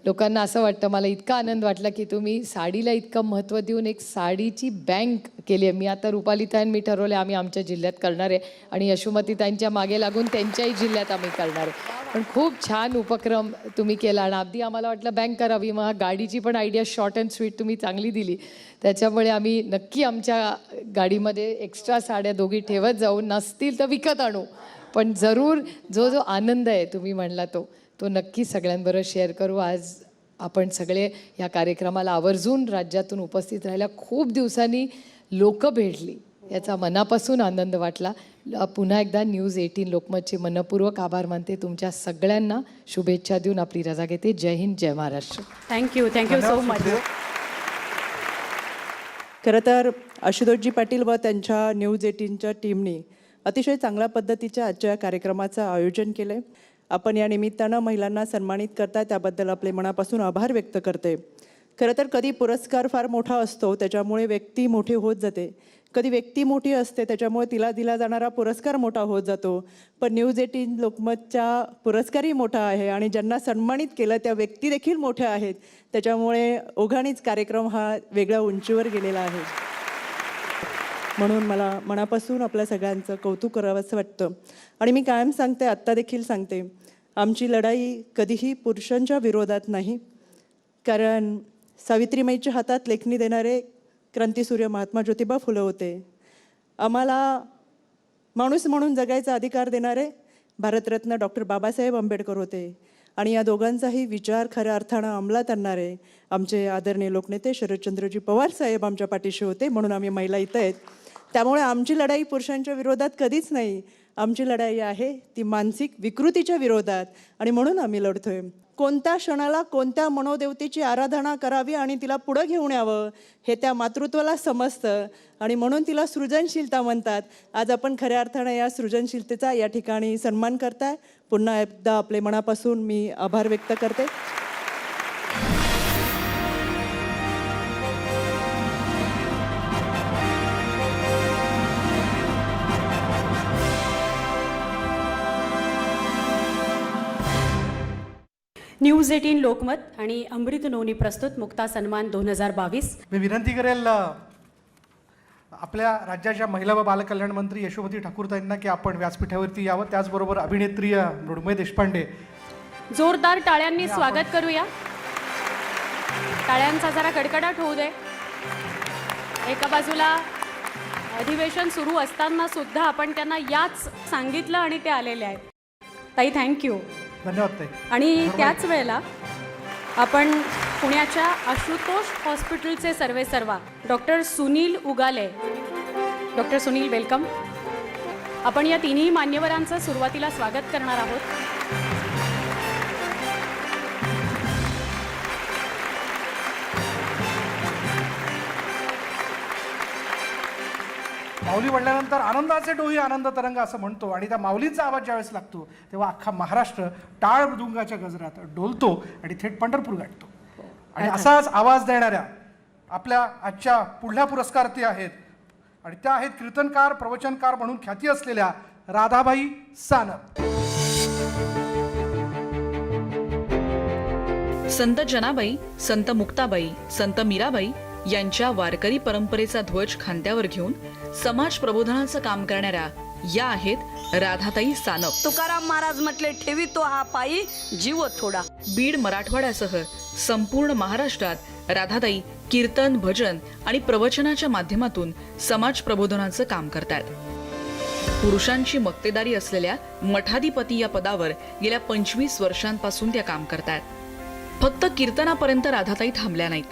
लोकांना असं वाटतं, मला इतका आनंद वाटला की तुम्ही साडीला इतकं महत्त्व देऊन एक साडीची बँक केली आहे. मी आता रुपालीताईं मी ठरवलं आम्ही आमच्या जिल्ह्यात करणार आहे आणि यशोमतीताईंच्या मागे लागून त्यांच्याही जिल्ह्यात आम्ही करणार आहे. पण खूप छान उपक्रम तुम्ही केला आणि अगदी आम्हाला वाटलं बँक करावी. मग गाडीची पण आयडिया शॉर्ट अँड स्वीट तुम्ही चांगली दिली. त्याच्यामुळे आम्ही नक्की आमच्या गाडीमध्ये एक्स्ट्रा साड्या दोघी ठेवत जाऊ, नसतील तर विकत आणू. पण जरूर जो आनंद आहे तुम्ही म्हणला तो नक्की सगळ्यांबरोबर शेअर करू. आज आपण सगळे या कार्यक्रमाला आवर्जून राज्यातून उपस्थित राहिल्या. खूप दिवसांनी लोक भेटली याचा मनापासून आनंद वाटला. पुन्हा एकदा न्यूज 18 लोकमतचे मनपूर्वक आभार मानते. तुमच्या सगळ्यांना शुभेच्छा देऊन आपली रजा घेते. जय हिंद, जय महाराष्ट्र. Thank you so much. खरं तर आशुतोषजी पाटील व त्यांच्या न्यूज 18च्या टीमने अतिशय चांगल्या पद्धतीच्या आजच्या कार्यक्रमाचं आयोजन केलं आहे. आपण या निमित्तानं महिलांना सन्मानित करता त्याबद्दल आपले मनापासून आभार व्यक्त करते. खरं तर कधी पुरस्कार फार मोठा असतो त्याच्यामुळे व्यक्ती मोठी होत जाते, कधी व्यक्ती मोठी असते त्याच्यामुळे तिला दिला जाणारा पुरस्कार मोठा होत जातो. पण न्यूज 18 लोकमतचा पुरस्कारही मोठा आहे आणि ज्यांना सन्मानित केलं त्या व्यक्ती देखील मोठ्या आहेत. त्याच्यामुळे ओघानेच कार्यक्रम हा वेगळ्या उंचीवर गेलेला आहे. म्हणून मला मनापासून आपल्या सगळ्यांचं कौतुक करावंसं वाटतं. आणि मी कायम सांगते, आत्ता देखील सांगते, आमची लढाई कधीही पुरुषांच्या विरोधात नाही. कारण सावित्रीमाईच्या हातात लेखणी देणारे क्रांतीसूर्य महात्मा ज्योतिबा फुले होते. आम्हाला माणूस म्हणून जगायचा अधिकार देणारे भारतरत्न डॉक्टर बाबासाहेब आंबेडकर होते. आणि या दोघांचाही विचार खऱ्या अर्थानं अंमलात आणणारे आमचे आदरणीय लोकनेते शरदचंद्रजी पवार साहेब आमच्या पाठीशी होते. म्हणून आम्ही महिला इथं आहेत. त्यामुळे आमची लढाई पुरुषांच्या विरोधात कधीच नाही. आमची लढाई आहे ती मानसिक विकृतीच्या विरोधात आणि म्हणून आम्ही लढतोय. कोणत्या क्षणाला कोणत्या मनोदेवतेची आराधना करावी आणि तिला पुढं घेऊन यावं हे त्या मातृत्वाला समजतं आणि म्हणून तिला सृजनशीलता म्हणतात. आज आपण खऱ्या अर्थानं या सृजनशीलतेचा या ठिकाणी सन्मान करताय. पुन्हा एकदा आपले मनापासून मी आभार व्यक्त करते. न्यूज 18 लोकमत आणि अमृत नोनी प्रस्तुत मुक्ता सन्मान 2022. मी विनंती करेल आपल्या राज्याच्या महिला व बालकल्याण मंत्री यशोमती ठाकूरताईंना की आपण व्यासपीठावरती यावं. त्याचबरोबर अभिनेत्री मृण्मयी देशपांडे, जोरदार टाळ्यांनी स्वागत करूया. टाळ्यांचा जरा कडकडाट होऊ दे. एका बाजूला अधिवेशन सुरू असताना सुद्धा आपण त्यांना याच सांगितलं आणि ते आलेले आहेत. ताई, थँक्यू. धन्यवाद ताई. आणि त्याच वेळेला आपण पुण्याच्या आशुतोष हॉस्पिटलचे सर्वेसर्वा डॉक्टर सुनील उगाले. Doctor Sunil, welcome. आपण या तिन्ही मान्यवरांचं सुरुवातीला स्वागत करणार आहोत. माऊली म्हणल्यानंतर आनंदाचे डोही आनंद तरंग असं म्हणतो आणि त्या माऊलींचा आवाज ज्यावेळेस लागतो तेव्हा अख्खा महाराष्ट्र टाळ मृदुंगाच्या गजरात डोलतो आणि थेट पंढरपूर गाठतो. आणि असाच आवाज देणाऱ्या आपल्या आजच्या पुढल्या पुरस्कारार्थी आहेत आणि त्या आहेत कीर्तनकार, प्रवचनकार म्हणून ख्याती असलेल्या राधाबाई सानप. संत जनाबाई, संत मुक्ताबाई, संत मीराबाई यांच्या वारकरी परंपरेचा ध्वज खांद्यावर घेऊन समाज प्रबोधनाचं काम करणाऱ्या या आहेत राधाताई सानप. तुकाराम महाराज म्हटले, ठेवी तो हा पायी जीव थोडा. बीड, मराठवाड्यासह संपूर्ण महाराष्ट्रात राधाताई कीर्तन, भजन आणि प्रवचनाच्या माध्यमातून समाज प्रबोधनाचं काम करतात. पुरुषांची मक्तेदारी असलेल्या मठाधिपती या पदावर गेल्या 25 वर्षांपासून त्या काम करतात. फक्त कीर्तनापर्यंत राधाताई थांबल्या नाहीत.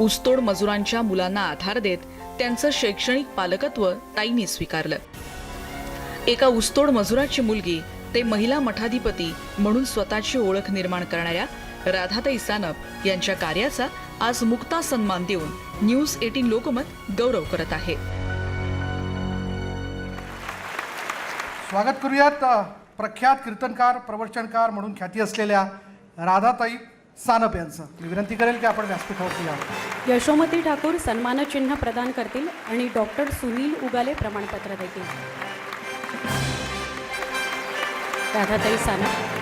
ऊसतोड मजुरांच्या मुलांना आधार देत त्यांचं शैक्षणिक पालकत्व ताईंनी स्वीकारलं. एका ऊसतोड मजुराची मुलगी ते महिला मठाधिपती म्हणून स्वतःची ओळख निर्माण करणाऱ्या राधाताई सानप यांच्या कार्याचा आज मुक्ता सन्मान देऊन न्यूज 18 लोकमत गौरव करत आहे. स्वागत करूयात प्रख्यात कीर्तनकार, प्रवचनकार म्हणून ख्याती असलेल्या राधाताई सानप यांचं. मी विनंती करेल की आपण व्यासपीठावरती यावं. यशोमती ठाकूर सन्मानचिन्ह प्रदान करतील आणि डॉक्टर सुनील उगाले प्रमाणपत्र देतील. राधाताई सानप.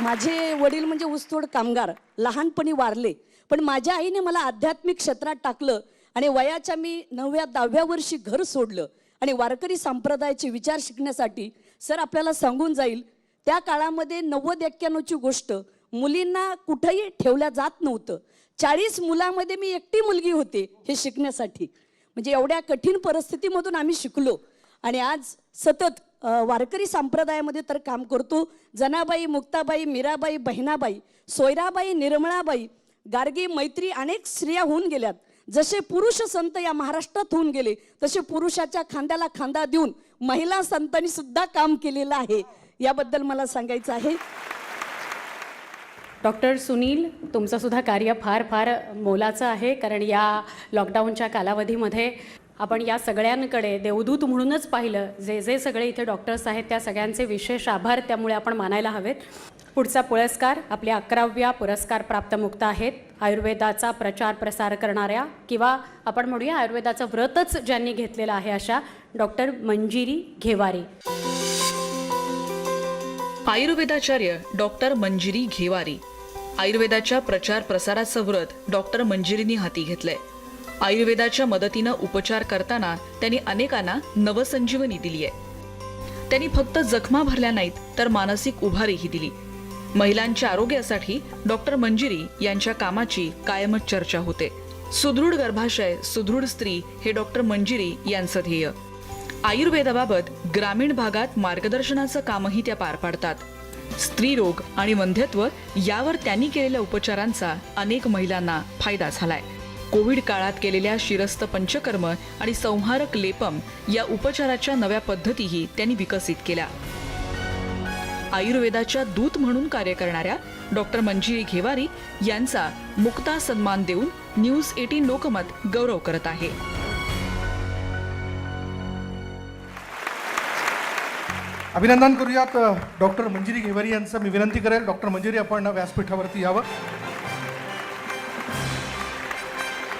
माझे वडील म्हणजे ऊसतोड कामगार, लहानपणी वारले. पण माझ्या आईने मला आध्यात्मिक क्षेत्रात टाकलं आणि वयाच्या मी 9व्या-10व्या वर्षी घर सोडलं आणि वारकरी संप्रदायाचे विचार शिकण्यासाठी. सर आपल्याला सांगून जाईल, त्या काळामध्ये 90-91ची गोष्ट, मुलींना कुठंही ठेवल्या जात नव्हतं. 40 मुलामध्ये मी एकटी मुलगी होते हे शिकण्यासाठी. म्हणजे एवढ्या कठीण परिस्थितीमधून आम्ही शिकलो आणि आज सतत वारकरी संप्रदायामध्ये तर काम करतो. जनाबाई, मुक्ताबाई, मीराबाई, बहिणाबाई, सोयराबाई, निर्मळाबाई, गार्गी, मैत्री अनेक स्त्रिया होऊन गेल्यात. जसे पुरुष संत या महाराष्ट्रात होऊन गेले तसे पुरुषाच्या खांद्याला खांदा देऊन महिला संतांनी सुद्धा काम केलेलं आहे. याबद्दल मला सांगायचं आहे. डॉक्टर सुनील, तुमचंसुद्धा कार्य फार फार मोलाचं आहे, कारण या लॉकडाऊनच्या कालावधीमध्ये आपण या सगळ्यांकडे देवदूत म्हणूनच पाहिलं. जे जे सगळे इथे डॉक्टर्स आहेत त्या सगळ्यांचे विशेष आभार त्यामुळे आपण मानायला हवेत. पुढचा पुरस्कार आपल्या 11व्या पुरस्कारप्राप्त मुक्त आहेत. आयुर्वेदाचा प्रचार प्रसार करणाऱ्या, किंवा आपण म्हणूया आयुर्वेदाचं व्रतच ज्यांनी घेतलेलं आहे, अशा डॉक्टर मंजिरी घेवारी. आयुर्वेदाचार्य डॉक्टर मंजिरी घेवारी. आयुर्वेदाच्या प्रचार प्रसाराचं व्रत डॉक्टर मंजिरींनी हाती घेतलंय. आयुर्वेदाच्या मदतीनं उपचार करताना त्यांनी अनेकांना नवसंजीवनी दिली आहे. त्यांनी फक्त जखमा भरल्या नाहीत तर मानसिक उभारीही दिली. महिलांच्या आरोग्यासाठी डॉक्टर मंजिरी यांच्या कामाची कायमच चर्चा होते. सुदृढ गर्भाशय, सुदृढ स्त्री हे डॉक्टर मंजिरी यांचं ध्येय. आयुर्वेदाबाबत ग्रामीण भागात मार्गदर्शनाचं कामही त्या पार पाडतात. स्त्रीरोग आणि वंध्यत्व यावर त्यांनी केलेल्या उपचारांचा अनेक महिलांना फायदा झालाय. कोविड काळात केलेल्या शिरस्त पंचकर्म आणि संहारक लेपम या उपचाराच्या नव्या पद्धतीही त्यांनी विकसित केल्या. आयुर्वेदाच्या दूत म्हणून कार्य करणाऱ्या डॉक्टर मंजिरी घेवारी यांचा मुक्ता सन्मान देऊन न्यूज 18 लोकमत गौरव करत आहे. अभिनंदन करूयात डॉक्टर मंजिरी घेवारी यांचं. मी विनंती करेल डॉक्टर मंजिरी आपण व्यासपीठावरती यावं.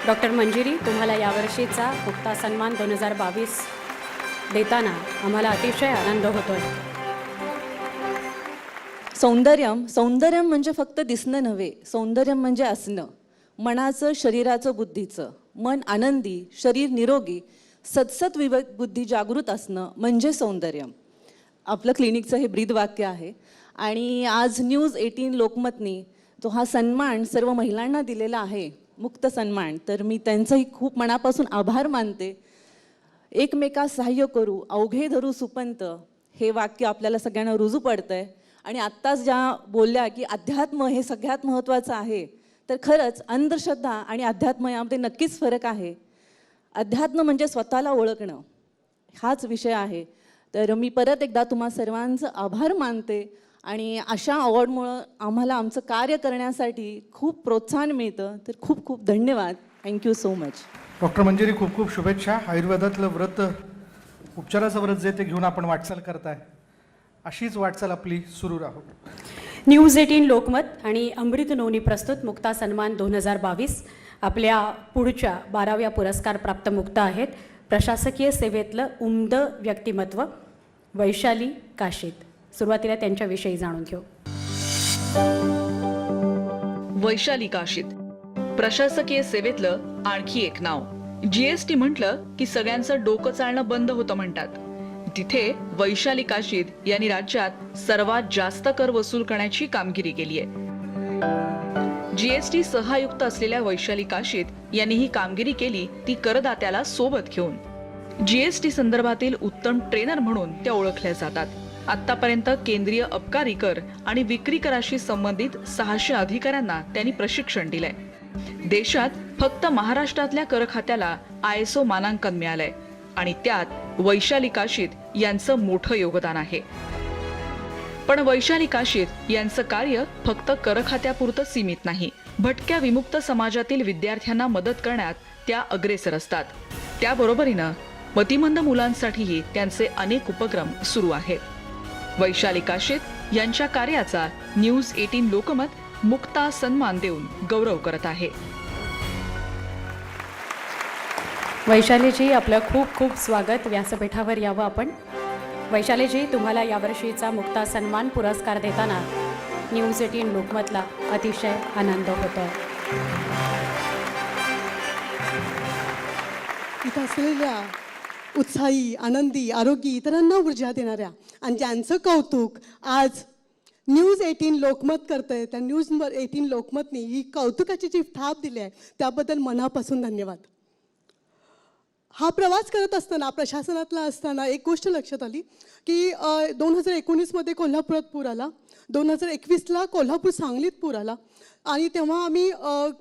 डॉक्टर मंजिरी, तुम्हाला यावर्षीचा मुक्ता सन्मान 2022 देताना आम्हाला अतिशय आनंद होतोय. सौंदर्यम म्हणजे फक्त दिसणं नव्हे. सौंदर्यम म्हणजे असणं, मनाचं, शरीराचं, बुद्धीचं. मन आनंदी, शरीर निरोगी, सतसत विवेक बुद्धी जागृत असणं म्हणजे सौंदर्यम. आपलं क्लिनिकचं हे ब्रीद वाक्य आहे. आणि आज न्यूज 18 लोकमतनी जो हा सन्मान सर्व महिलांना दिलेला आहे, मुक्त सन्मान, तर मी त्यांचंही खूप मनापासून आभार मानते. एकमेकास सहाय्य करू, अवघे धरू सुपंत, हे वाक्य आपल्याला सगळ्यांना रुजू पडतंय. आणि आत्ताच ज्या बोलल्या की अध्यात्म हे सगळ्यात महत्त्वाचं आहे, तर खरंच अंधश्रद्धा आणि अध्यात्म यामध्ये नक्कीच फरक आहे. अध्यात्म म्हणजे स्वतःला ओळखणं, हाच विषय आहे. तर मी परत एकदा तुम्हा सर्वांचं आभार मानते. आणि अशा अवॉर्डमुळं आम्हाला आमचं कार्य करण्यासाठी खूप प्रोत्साहन मिळतं. तर खूप खूप धन्यवाद. Thank you so much. Doctor Manjiri, खूप खूप शुभेच्छा. आयुर्वेदातलं व्रत, उपचाराचं व्रत जे ते घेऊन आपण वाटचाल करताय, अशीच वाटचाल आपली सुरू राहू. न्यूज 18 लोकमत आणि अमृत नोनी प्रस्तुत मुक्ता सन्मान 2022. आपल्या पुढच्या 12व्या पुरस्कारप्राप्त मुक्त आहेत. प्रशासकीय सेवेतलं उमद व्यक्तिमत्व वैशाली काशीत. सुरुवातीला त्यांच्याविषयी जाणून घेऊ. वैशाली काशीत, प्रशासकीय सेवेतलं आणखी एक नाव. GST म्हटलं की सगळ्यांचं डोकं चालणं बंद होतं म्हणतात. तिथे वैशाली काशीत यांनी राज्यात सर्वात जास्त कर वसूल करण्याची कामगिरी केली आहे. GST सहआयुक्त असलेल्या वैशाली काशीत यांनी ही कामगिरी केली, ती करदात्याला सोबत घेऊन. GST संदर्भातील उत्तम ट्रेनर म्हणून त्या ओळखल्या जातात. आतापर्यंत केंद्रीय अबकारी कर आणि विक्री कराशी संबंधित 600 अधिकाऱ्यांना त्यांनी प्रशिक्षण दिलंय. देशात फक्त महाराष्ट्रातल्या कर खात्याला ISO मानांकन मिळालंय आणि त्यात वैशाली काशीत यांचं मोठं योगदान आहे. पण वैशाली काशीत यांचं कार्य फक्त कर खात्यापुरतं सीमित नाही. भटक्या विमुक्त समाजातील विद्यार्थ्यांना मदत करण्यात त्या अग्रेसर असतात. त्याबरोबरीनं मतिमंद मुलांसाठीही त्यांचे अनेक उपक्रम सुरू आहेत. वैशाली काशीत यांच्या कार्याचा न्यूज 18 लोकमत मुक्ता सन्मान देऊन गौरव करत आहे. वैशालीजी, आपलं खूप खूप स्वागत. व्यासपीठावर यावं आपण. वैशालीजी, तुम्हाला यावर्षीचा मुक्ता सन्मान पुरस्कार देताना न्यूज 18 लोकमतला अतिशय आनंद होतोय. इथं असलेल्या उत्साही, आनंदी, आरोग्य, इतरांना ऊर्जा देणाऱ्या आणि ज्यांचं कौतुक आज न्यूज 18 लोकमत करतंय, त्या न्यूज 18 लोकमतनी ही कौतुकाची जी थाप दिली आहे त्याबद्दल मनापासून धन्यवाद. हा प्रवास करत असताना, प्रशासनातला असताना एक गोष्ट लक्षात आली की 2019मध्ये कोल्हापुरात पूर आला, 2021ला कोल्हापूर सांगलीत पूर आला आणि तेव्हा आम्ही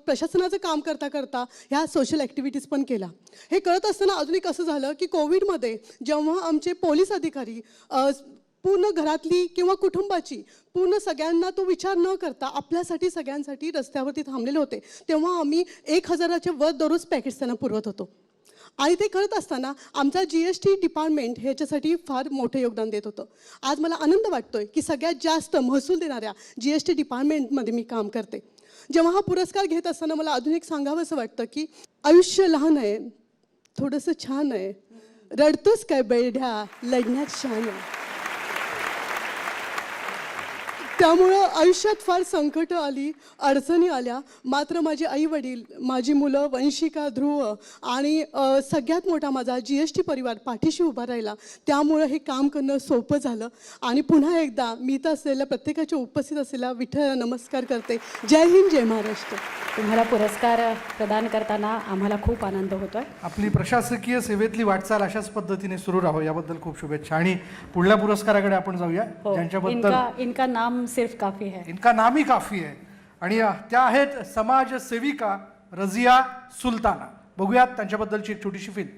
प्रशासनाचं काम करता करता ह्या सोशल ॲक्टिव्हिटीज पण केल्या. हे करत असताना अजून एक असं झालं की कोविडमध्ये जेव्हा आमचे पोलीस अधिकारी पूर्ण घरातली किंवा कुटुंबाची पूर्ण सगळ्यांना तो विचार न करता आपल्यासाठी सगळ्यांसाठी रस्त्यावरती थांबलेले होते. तेव्हा आम्ही 1000च्या वर दररोज पॅकेट्स त्यांना पुरवत होतो. आणि ते करत असताना आमचा GST डिपार्टमेंट ह्याच्यासाठी फार मोठं योगदान देत होतं. आज मला आनंद वाटतोय की सगळ्यात जास्त महसूल देणाऱ्या GST डिपार्टमेंटमध्ये मी काम करते. जेव्हा हा पुरस्कार घेत असताना मला अजून एक सांगावंसं वाटतं की आयुष्य लहान आहे, थोडंसं छान आहे, रडतोस काय बेरड्या, लढण्यात शान आहे. त्यामुळं आयुष्यात फार संकटं आली, अडचणी आल्या, मात्र माझे आईवडील, माझी मुलं वंशिका, ध्रुव आणि सगळ्यात मोठा माझा GST परिवार पाठीशी उभा राहिला. त्यामुळं हे काम करणं सोपं झालं. आणि पुन्हा एकदा मी इथं असलेल्या प्रत्येकाच्या उपस्थित असलेल्या विठ्ठलाला नमस्कार करते. जय हिंद, जय महाराष्ट्र. तुम्हाला पुरस्कार प्रदान करताना आम्हाला खूप आनंद होतोय. आपली प्रशासकीय सेवेतली वाटचाल अशाच पद्धतीने सुरू राहो याबद्दल खूप शुभेच्छा. आणि पुढल्या पुरस्काराकडे आपण जाऊया, ज्यांच्याबद्दल इनका नाम सिर्फ काफी है. इनका नाम ही काफी है. आणि त्या आहेत समाजसेविका रझिया सुलताना. बघूयात त्यांच्याबद्दलची एक छोटीशी फिल्म.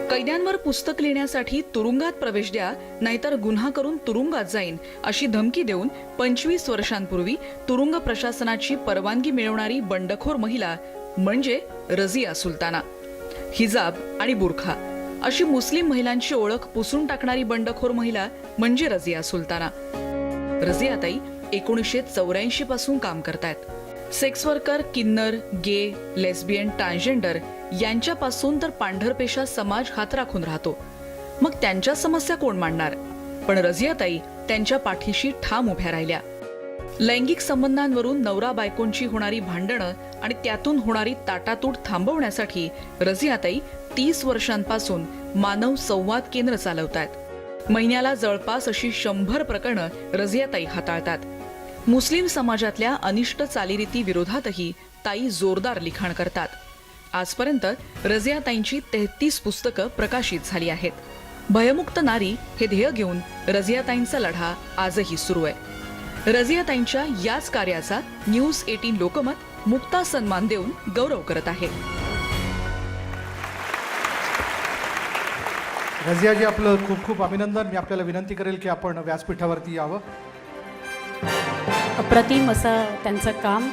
कैद्यांवर पुस्तक लिहिण्यासाठी तुरुंगात प्रवेश द्या, नाहीतर गुन्हा करून तुरुंगात जाईन अशी धमकी देऊन 25 वर्षांपूर्वी तुरुंग प्रशासनाची परवानगी मिळवणारी बंडखोर महिला म्हणजे रझिया सुलताना. हिजाब आणि बुरखा अशी मुस्लिम महिलांची ओळख पुसून टाकणारी बंडखोर महिला म्हणजे रझिया सुलताना. रझियाताई 1984 पासून काम करतायत. सेक्स वर्कर, किन्नर, गे, लेस्बियन, ट्रान्सजेंडर यांच्यापासून तर पांढरपेशा समाज हात राखून राहतो. मग त्यांच्या समस्या कोण मांडणार? पण रझियाताई त्यांच्या पाठीशी ठाम उभ्या राहिल्या. लैंगिक संबंधांवरून नवरा बायकोंची होणारी भांडणं आणि त्यातून होणारी ताटातूट थांबवण्यासाठी रझियाताई 30 वर्षांपासून मानव संवाद केंद्र चालवतात. महिन्याला जवळपास अशी 100 प्रकरणं रझियाताई हाताळतात. मुस्लिम समाजातल्या अनिष्ट चालीरीती विरोधातही ताई जोरदार लिखाण करतात. आजपर्यंत रझियाताईंची 33 पुस्तकं प्रकाशित झाली आहेत. भयमुक्त नारी हे ध्येय घेऊन रझियाताईंचा लढा आजही सुरू आहे. रझियाताईंच्या याच कार्याचा न्यूज 18 लोकमत मुक्ता सन्मान देऊन गौरव करत आहे. रझियाजी, आपलं खूप खूप अभिनंदन. मी आपल्याला विनंती करेल की आपण व्यासपीठावरती यावं. अप्रतिम असं त्यांचं काम.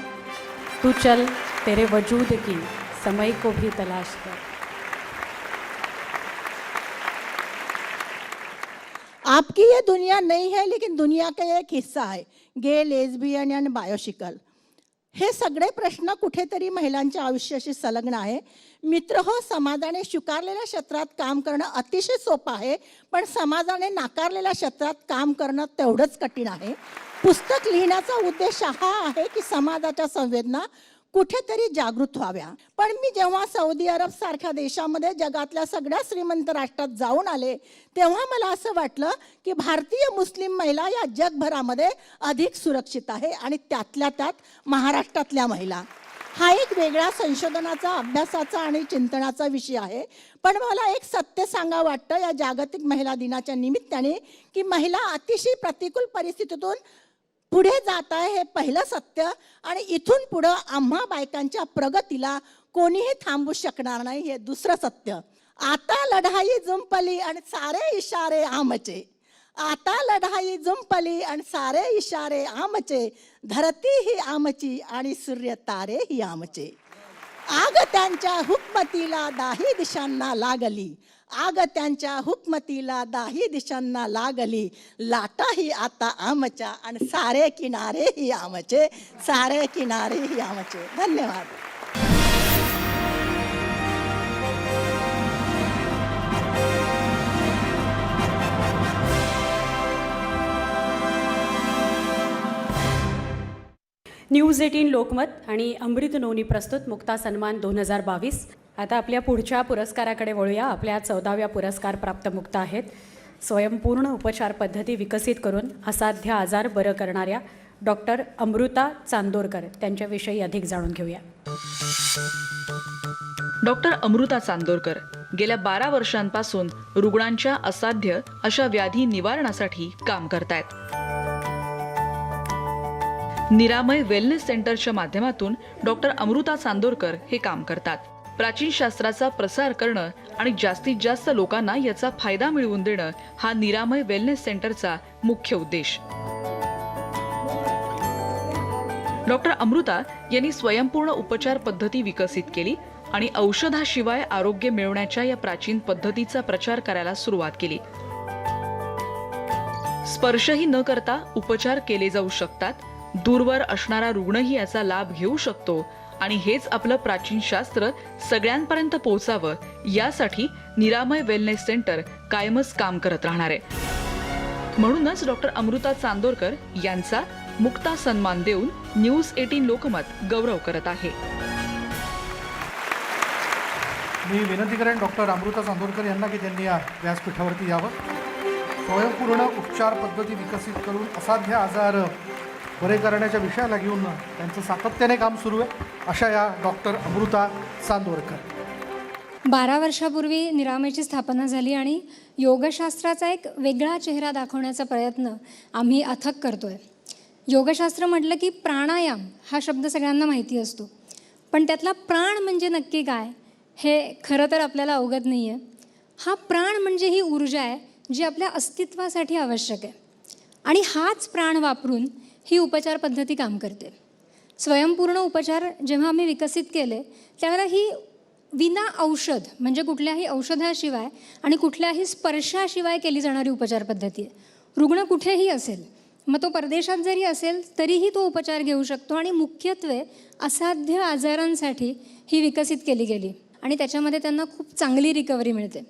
तू चल तेरे वजूद की समय को भी तलाश कर. आपकी ये दुनिया नहीं है, लेकिन दुनिया का एक हिस्सा है. गे, लेस्बियन आणि बायोशिकल हे सगळे प्रश्न कुठेतरी महिलांच्या आयुष्याशी संलग्न आहे. मित्र हो, समाजाने स्वीकारलेल्या क्षेत्रात काम करणं अतिशय सोपं आहे, पण समाजाने नाकारलेल्या क्षेत्रात काम करणं तेवढंच कठीण आहे. पुस्तक लिहिण्याचा उद्देश हा आहे की समाजाच्या संवेदना कुठेतरी जागृत व्हाव्या. पण मी जेव्हा सौदी अरब सारख्या देशामध्ये जगातल्या सगळ्या श्रीमंत राष्ट्रात जाऊन आले, तेव्हा मला असं वाटलं की भारतीय मुस्लिम महिला या जगभरामध्ये अधिक सुरक्षित आहे, आणि त्यातल्या त्यात महाराष्ट्रातल्या महिला. हा एक वेगळा संशोधनाचा, अभ्यासाचा आणि चिंतनाचा विषय आहे. पण मला एक सत्य सांगा वाटतं या जागतिक महिला दिनाच्या निमित्ताने, की महिला अतिशय प्रतिकूल परिस्थितीतून पुढे जात आहे हे पहिलं सत्य, आणि इथून पुढं आम्हा बायकांच्या प्रगतीला कोणीही थांबू शकणार नाही हे दुसरं सत्य. आता लढाई जुंपली आणि सारे इशारे आमचे. आता लढाई जुंपली आणि सारे इशारे आमचे. धरती ही आमची आणि सूर्य तारे ही आमचे. आग त्यांच्या हुकमतीला दाही दिशांना लागली. आग त्यांच्या हुकमतीला दाही दिशांना लागली. लाटा ही आता आमच्या आणि सारे किनारे ही आमचे. सारे किनारे ही आमचे. धन्यवाद. न्यूज 18 लोकमत आणि अमृत नोनी प्रस्तुत मुक्ता सन्मान 2022. आता आपल्या पुढच्या पुरस्काराकडे वळूया. आपल्या 14व्या पुरस्कार प्राप्त मुक्ता आहेत. स्वयंपूर्ण उपचार पद्धती विकसित करून असाध्य आजार बरं करणाऱ्या डॉक्टर अमृता चांदोरकर त्यांच्याविषयी अधिक जाणून घेऊया. डॉक्टर अमृता चांदोरकर गेल्या 12 वर्षांपासून रुग्णांच्या असाध्य अशा व्याधी निवारणासाठी काम करतायत. निरामय वेलनेस सेंटरच्या माध्यमातून डॉक्टर अमृता चांदोरकर हे काम करतात. प्राचीन शास्त्राचा प्रसार करणं आणि जास्तीत जास्त लोकांना याचा फायदा मिळवून देणं हा निरामय वेलनेस सेंटरचा मुख्य उद्देश. डॉक्टर अमृता यांनी स्वयंपूर्ण उपचार पद्धती विकसित केली आणि औषधाशिवाय आरोग्य मिळवण्याच्या या प्राचीन पद्धतीचा प्रचार करायला सुरुवात केली. स्पर्शही न करता उपचार केले जाऊ शकतात. दूरवर असणारा रुग्णही याचा लाभ घेऊ शकतो आणि हेच आपलं प्राचीन शास्त्र सगळ्यांपर्यंत पोहोचावं यासाठी निरामय वेलनेस सेंटर कायमच काम करत राहणार आहे. म्हणूनच डॉक्टर अमृता चांदोरकर यांचा मुक्ता सन्मान देऊन न्यूज 18 लोकमत गौरव करत आहे. मी विनंती करेन डॉक्टर अमृता चांदोरकर यांना की त्यांनी या व्यासपीठावरती यावं. स्वयंपूर्ण उपचार पद्धती विकसित करून असाध्य आजार बरे करण्याच्या विषयाला घेऊन त्यांचं सातत्याने काम सुरू आहे. अशा या डॉक्टर अमृता चांदोरकर. 12 वर्षापूर्वी निरामयची स्थापना झाली आणि योगशास्त्राचा एक वेगळा चेहरा दाखवण्याचा प्रयत्न आम्ही अथक करतोय. योगशास्त्र म्हटलं की प्राणायाम हा शब्द सगळ्यांना माहिती असतो, पण त्यातला प्राण म्हणजे नक्की काय हे खरं तर आपल्याला अवगत नाही आहे. हा प्राण म्हणजे ही ऊर्जा आहे जी आपल्या अस्तित्वासाठी आवश्यक आहे आणि हाच प्राण वापरून ही उपचार पद्धती काम करते. स्वयंपूर्ण उपचार जेव्हा आम्ही विकसित केले त्यावेळेला ही विना औषध म्हणजे कुठल्याही औषधाशिवाय आणि कुठल्याही स्पर्शाशिवाय केली जाणारी उपचार पद्धती आहे. रुग्ण कुठेही असेल, मग तो परदेशात जरी असेल तरीही तो उपचार घेऊ शकतो आणि मुख्यत्वे असाध्य आजारांसाठी ही विकसित केली गेली आणि त्याच्यामध्ये त्यांना खूप चांगली रिकव्हरी मिळते.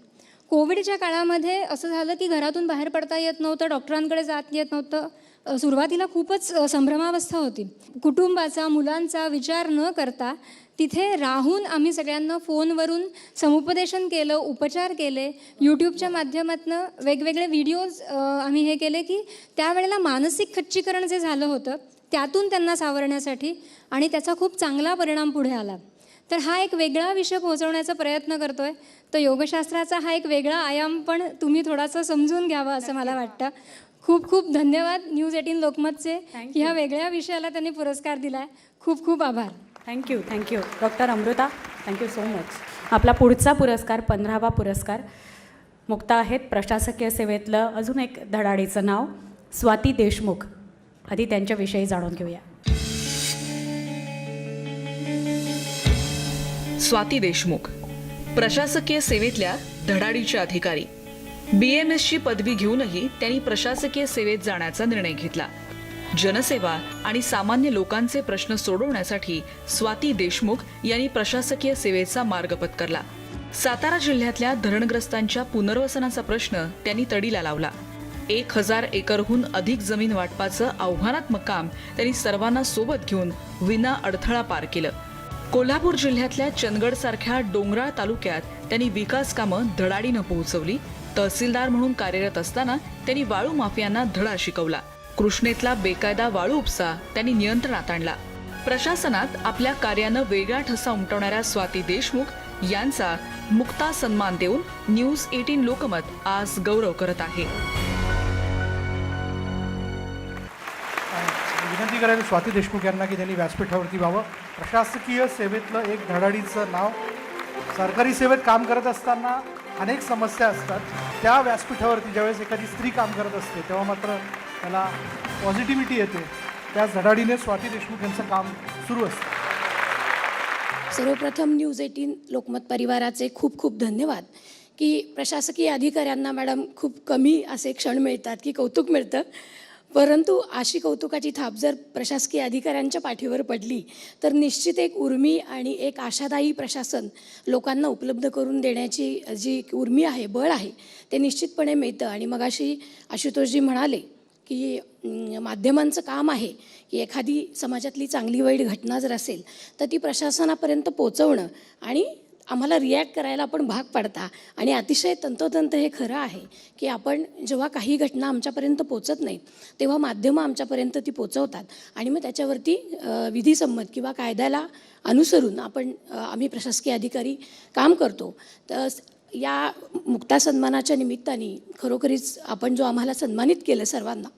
कोविडच्या काळामध्ये असं झालं की घरातून बाहेर पडता येत नव्हतं, डॉक्टरांकडे जात येत नव्हतं. सुरुवातीला खूपच संभ्रमावस्था होती. कुटुंबाचा, मुलांचा विचार न करता तिथे राहून आम्ही सगळ्यांना फोनवरून समुपदेशन केलं, उपचार केले. यूट्यूबच्या माध्यमातून वेगवेगळे व्हिडिओज आम्ही हे केले की त्यावेळेला मानसिक खच्चीकरण जे झालं होतं त्यातून त्यांना सावरण्यासाठी आणि त्याचा खूप चांगला परिणाम पुढे आला. तर हा एक वेगळा विषय पोहोचवण्याचा प्रयत्न करतोय. तर योगशास्त्राचा हा एक वेगळा आयाम पण तुम्ही थोडासा समजून घ्यावा असं मला वाटतं. खूप खूप धन्यवाद न्यूज 18 लोकमतचे की ह्या वेगळ्या विषयाला त्यांनी पुरस्कार दिला आहे. खूप खूप आभार. Thank you doctor Amruta, thank you so much. आपला पुढचा पुरस्कार 15वा पुरस्कार मुक्ता आहेत प्रशासकीय सेवेतलं अजून एक धडाडीचं नाव स्वाती देशमुख. आधी त्यांच्याविषयी जाणून घेऊया. स्वाती देशमुख प्रशासकीय सेवेतल्या धडाडीच्या अधिकारी. BMSची पदवी घेऊनही त्यांनी प्रशासकीय सेवेत जाण्याचा निर्णय घेतला. जनसेवा आणि सामान्य लोकांचे प्रश्न सोडवण्यासाठी स्वाती देशमुख यांनी प्रशासकीय सेवेचा मार्ग पत्करला. सातारा जिल्ह्यातल्या धरणग्रस्तांच्या पुनर्वसनाचा प्रश्न त्यांनी तडीला लावला. 1000 एकरहून अधिक जमीन वाटपाचं आव्हानात्मक काम त्यांनी सर्वांना सोबत घेऊन विना अडथळा पार केलं. कोल्हापूर जिल्ह्यातल्या चंदगडसारख्या डोंगराळ तालुक्यात त्यांनी विकास कामं धडाडीनं पोहोचवली. तहसीलदार म्हणून कार्यरत असताना त्यांनी वाळू माफियांना धडा शिकवला. कृष्णेतला बेकायदा वाळू उपसा त्यांनी नियंत्रणात आणला. प्रशासनात आपल्या कार्यानं वेगळा ठसा उमटवणाऱ्या स्वाती देशमुख यांचा मुक्ता सन्मान देऊन न्यूज 18 लोकमत आज गौरव करत आहे. विनंती करेन स्वाती देशमुख यांना की त्यांनी व्यासपीठावरती व्हावं. प्रशासकीय सेवेतलं एक धडाडीचं नाव. सरकारी सेवेत काम करत असताना अनेक समस्या असतात. त्या व्यासपीठावरती ज्यावेळेस एखादी स्त्री काम करत असते तेव्हा मात्र त्याला पॉझिटिव्हिटी येते. त्या धडाडीने स्वाती देशमुख यांचं काम सुरू असतं. सर्वप्रथम न्यूज 18 लोकमत परिवाराचे खूप खूप धन्यवाद की प्रशासकीय अधिकाऱ्यांना मॅडम खूप कमी असे क्षण मिळतात की कौतुक मिळतं, परंतु अशी कौतुकाची थाप जर प्रशासकीय अधिकाऱ्यांच्या पाठीवर पडली तर निश्चित एक उर्मी आणि एक आशादायी प्रशासन लोकांना उपलब्ध करून देण्याची जी उर्मी आहे, बळ आहे, ते निश्चितपणे मिळतं. आणि मगाशी आशुतोषजी म्हणाले की माध्यमांचं काम आहे की एखादी समाजातली चांगली वाईट घटना जर असेल तर ती प्रशासनापर्यंत पोचवणं आणि आम्हाला रिॲक्ट करायला आपण भाग पाडता. आणि अतिशय तंतोतंत हे खरं आहे की आपण जेव्हा काही घटना आमच्यापर्यंत पोचत नाहीत तेव्हा माध्यमं आमच्यापर्यंत ती पोचवतात आणि मग त्याच्यावरती विधिसंमत किंवा कायद्याला अनुसरून आम्ही प्रशासकीय अधिकारी काम करतो. तर या मुक्ता सन्मानाच्या निमित्ताने खरोखरीच आपण जो आम्हाला सन्मानित केलं सर्वांना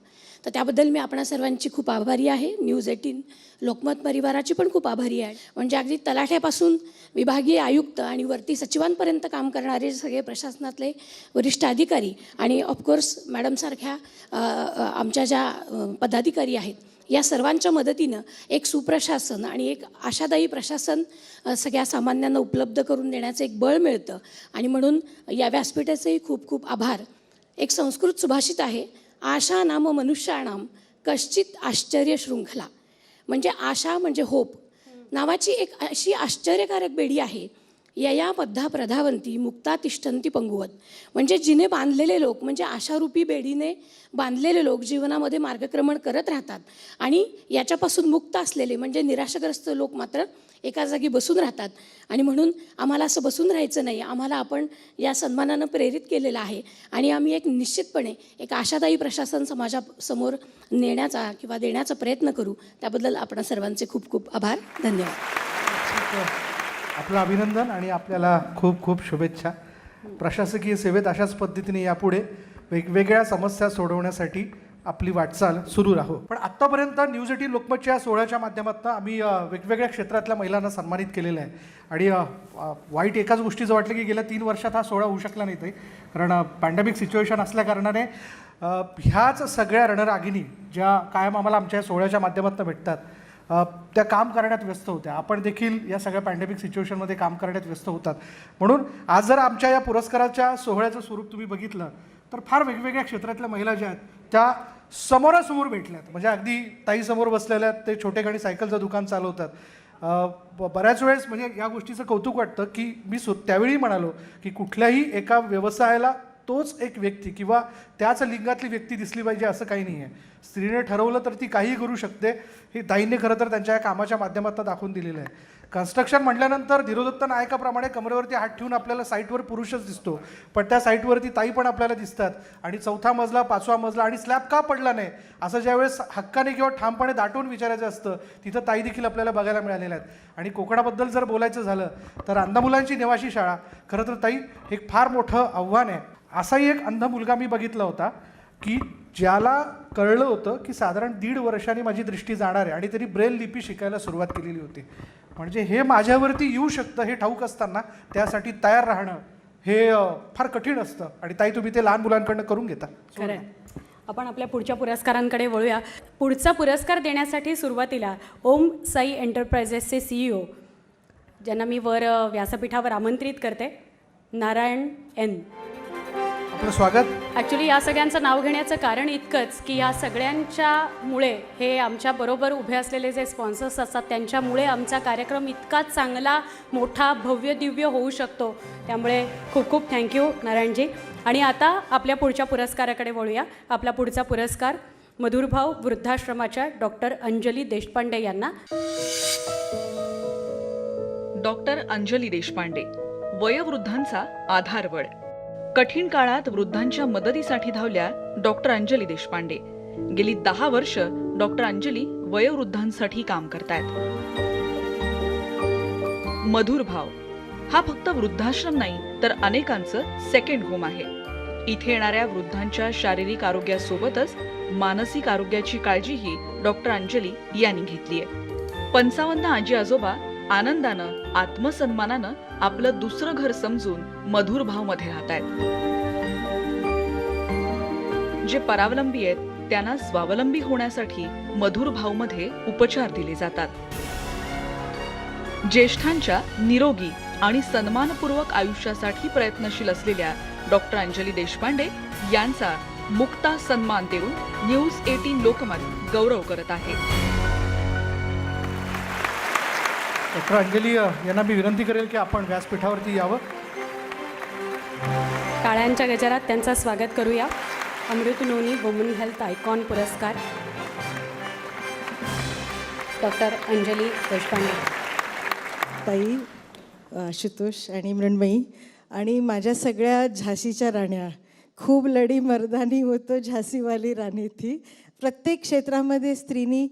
तर त्याबद्दल मी आपणा सर्वांची खूप आभारी आहे. न्यूज 18 लोकमत परिवाराची पण खूप आभारी आहे. म्हणजे अगदी तलाठ्यापासून विभागीय आयुक्त आणि वरती सचिवांपर्यंत काम करणारे सगळे प्रशासनातले वरिष्ठ अधिकारी आणि ऑफकोर्स मॅडमसारख्या आमच्या ज्या पदाधिकारी आहेत, या सर्वांच्या मदतीनं एक सुप्रशासन आणि एक आशादायी प्रशासन सगळ्या सामान्यांना उपलब्ध करून देण्याचं एक बळ मिळतं. आणि म्हणून या व्यासपीठाचेही खूप खूप आभार. एक संस्कृत सुभाषित आहे, आशा नाम मनुष्याणाम कश्चित आश्चर्य शृंखला. म्हणजे आशा म्हणजे होप नावाची एक अशी आश्चर्यकारक बेडी आहे. यया बद्धा प्रधावंती मुक्ता तिष्ठंती पंगुवत. म्हणजे जिने बांधलेले लोक, म्हणजे आशारूपी बेडीने बांधलेले लोक जीवनामध्ये मार्गक्रमण करत राहतात आणि याच्यापासून मुक्त असलेले म्हणजे निराशाग्रस्त लोक मात्र एका जागी बसून राहतात. आणि म्हणून आम्हाला असं बसून राहायचं नाही. आम्हाला आपण या सन्मानानं प्रेरित केलेलं आहे आणि आम्ही एक निश्चितपणे एक आशादायी प्रशासन समाजासमोर नेण्याचा किंवा देण्याचा प्रयत्न करू. त्याबद्दल आपण सर्वांचे खूप खूप आभार. धन्यवाद. आपलं अभिनंदन आणि आपल्याला खूप खूप शुभेच्छा. प्रशासकीय सेवेत अशाच पद्धतीने यापुढे वेगवेगळ्या समस्या सोडवण्यासाठी आपली वाटचाल सुरू राहू. पण आत्तापर्यंत न्यूज 18 लोकमतच्या या सोहळ्याच्या माध्यमातून आम्ही वेगवेगळ्या क्षेत्रातल्या महिलांना सन्मानित केलेलं आहे. आणि वाईट एकाच गोष्टीचं वाटलं की गेल्या 3 वर्षात हा सोहळा होऊ शकला नाही. कारण पॅन्डेमिक सिच्युएशन असल्याकारणाने ह्याच सगळ्या रणरागिणी ज्या कायम आम्हाला आमच्या सोहळ्याच्या माध्यमातून भेटतात त्या काम करण्यात व्यस्त होत्या. आपण देखील या सगळ्या पॅन्डेमिक सिच्युएशनमध्ये काम करण्यात व्यस्त होतात. म्हणून आज जर आमच्या या पुरस्काराच्या सोहळ्याचं स्वरूप तुम्ही बघितलं तर फार वेगवेगळ्या क्षेत्रातल्या महिला ज्या आहेत त्या समोरासमोर भेटल्यात. म्हणजे अगदी ताईसमोर बसलेल्या आहेत, ते छोटेखानी सायकलचं दुकान चालवतात. बऱ्याच वेळेस म्हणजे या गोष्टीचं कौतुक वाटतं की मी त्यावेळी म्हणालो की कुठल्याही एका व्यवसायाला तोच एक व्यक्ती किंवा त्याच लिंगातली व्यक्ती दिसली पाहिजे असं काही नाही आहे. स्त्रीने ठरवलं तर ती काहीही करू शकते. हे ताईंनी खरं तर त्यांच्या या कामाच्या माध्यमातून दाखवून दिलेलं आहे. कन्स्ट्रक्शन म्हटल्यानंतर धीरोदत्त नायकाप्रमाणे कमरेवरती हात ठेवून आपल्याला साईटवर पुरुषच दिसतो, पण त्या साईटवरती ताई पण आपल्याला दिसतात. आणि 4था मजला 5वा मजला आणि स्लॅब का पडला नाही असं ज्यावेळेस हक्काने किंवा ठामपणे दाटून विचारायचं असतं तिथं ताई देखील आपल्याला बघायला मिळालेल्या आहेत. आणि कोकणाबद्दल जर बोलायचं झालं तर अंध मुलांची निवासी शाळा खरं तर ताई एक फार मोठं आव्हान आहे. असाही एक अंध मुलगा मी बघितला होता की ज्याला कळलं होतं की साधारण 1.5 वर्षांनी माझी दृष्टी जाणार आहे आणि तरी ब्रेल लिपी शिकायला सुरुवात केलेली होती. म्हणजे हे माझ्यावरती येऊ शकतं हे ठाऊक असताना त्यासाठी तयार राहणं हे फार कठीण असतं. आणि ताई तुम्ही ते लहान मुलांकडनं करून घेता. खरं आहे. आपण आपल्या पुढच्या पुरस्कारांकडे वळूया. पुढचा पुरस्कार देण्यासाठी सुरुवातीला ओम साई एंटरप्राइजेसचे CEO ज्यांना मी वर व्यासपीठावर आमंत्रित करते, नारायण एन. आपलं स्वागत. ॲक्च्युली या सगळ्यांचं नाव घेण्याचं कारण इतकंच की या सगळ्यांच्यामुळे हे आमच्याबरोबर उभे असलेले जे स्पॉन्सर्स असतात त्यांच्यामुळे आमचा कार्यक्रम इतका चांगला मोठा भव्य दिव्य होऊ शकतो. त्यामुळे खूप खूप थँक्यू नारायणजी. आणि आता आपल्या पुढच्या पुरस्काराकडे वळूया. आपला पुढचा पुरस्कार मधुरभाव वृद्धाश्रमाच्या डॉक्टर अंजली देशपांडे यांना. डॉक्टर अंजली देशपांडे, वयोवृद्धांचा आधारवड. कठीण काळात वृद्धांच्या मदतीसाठी धावल्या डॉक्टर अंजली देशपांडे. गेली 10 वर्ष डॉक्टर अंजली वयोवृद्धांसाठी काम करतायत. मधुरभाव हा फक्त वृद्धाश्रम नाही तर अनेकांचं सेकंड होम आहे. इथे येणाऱ्या वृद्धांच्या शारीरिक आरोग्यासोबतच मानसिक आरोग्याची काळजीही डॉक्टर अंजली यांनी घेतलीय. 55 आजी आजोबा आनंदानं आत्मसन्मानानं आपलं दुसरं घर समजून मधुरभाव मध्ये राहतायत. जे परावलंबी आहेत त्यांना स्वावलंबी होण्यासाठी मधुरभाव मध्ये उपचार दिले जातात. ज्येष्ठांच्या निरोगी आणि सन्मानपूर्वक आयुष्यासाठी प्रयत्नशील असलेल्या डॉक्टर अंजली देशपांडे यांचा मुक्ता सन्मान देऊन न्यूज 18 लोकमत गौरव करत आहे. डॉक्टर अंजली यांना मी विनंती करेल की आपण व्यासपीठावरती यावं. टाळ्यांच्या गजरात त्यांचं स्वागत करूया. अमृत नोनी वुमन हेल्थ आयकॉन पुरस्कार डॉक्टर अंजली देशपांडे. ताई, आशुतोष आणि मृण्मयी आणि माझ्या सगळ्या झाशीच्या राण्या, खूप लढी मर्दानी होतो झाशीवाली राणी थी. प्रत्येक क्षेत्रामध्ये स्त्रीनी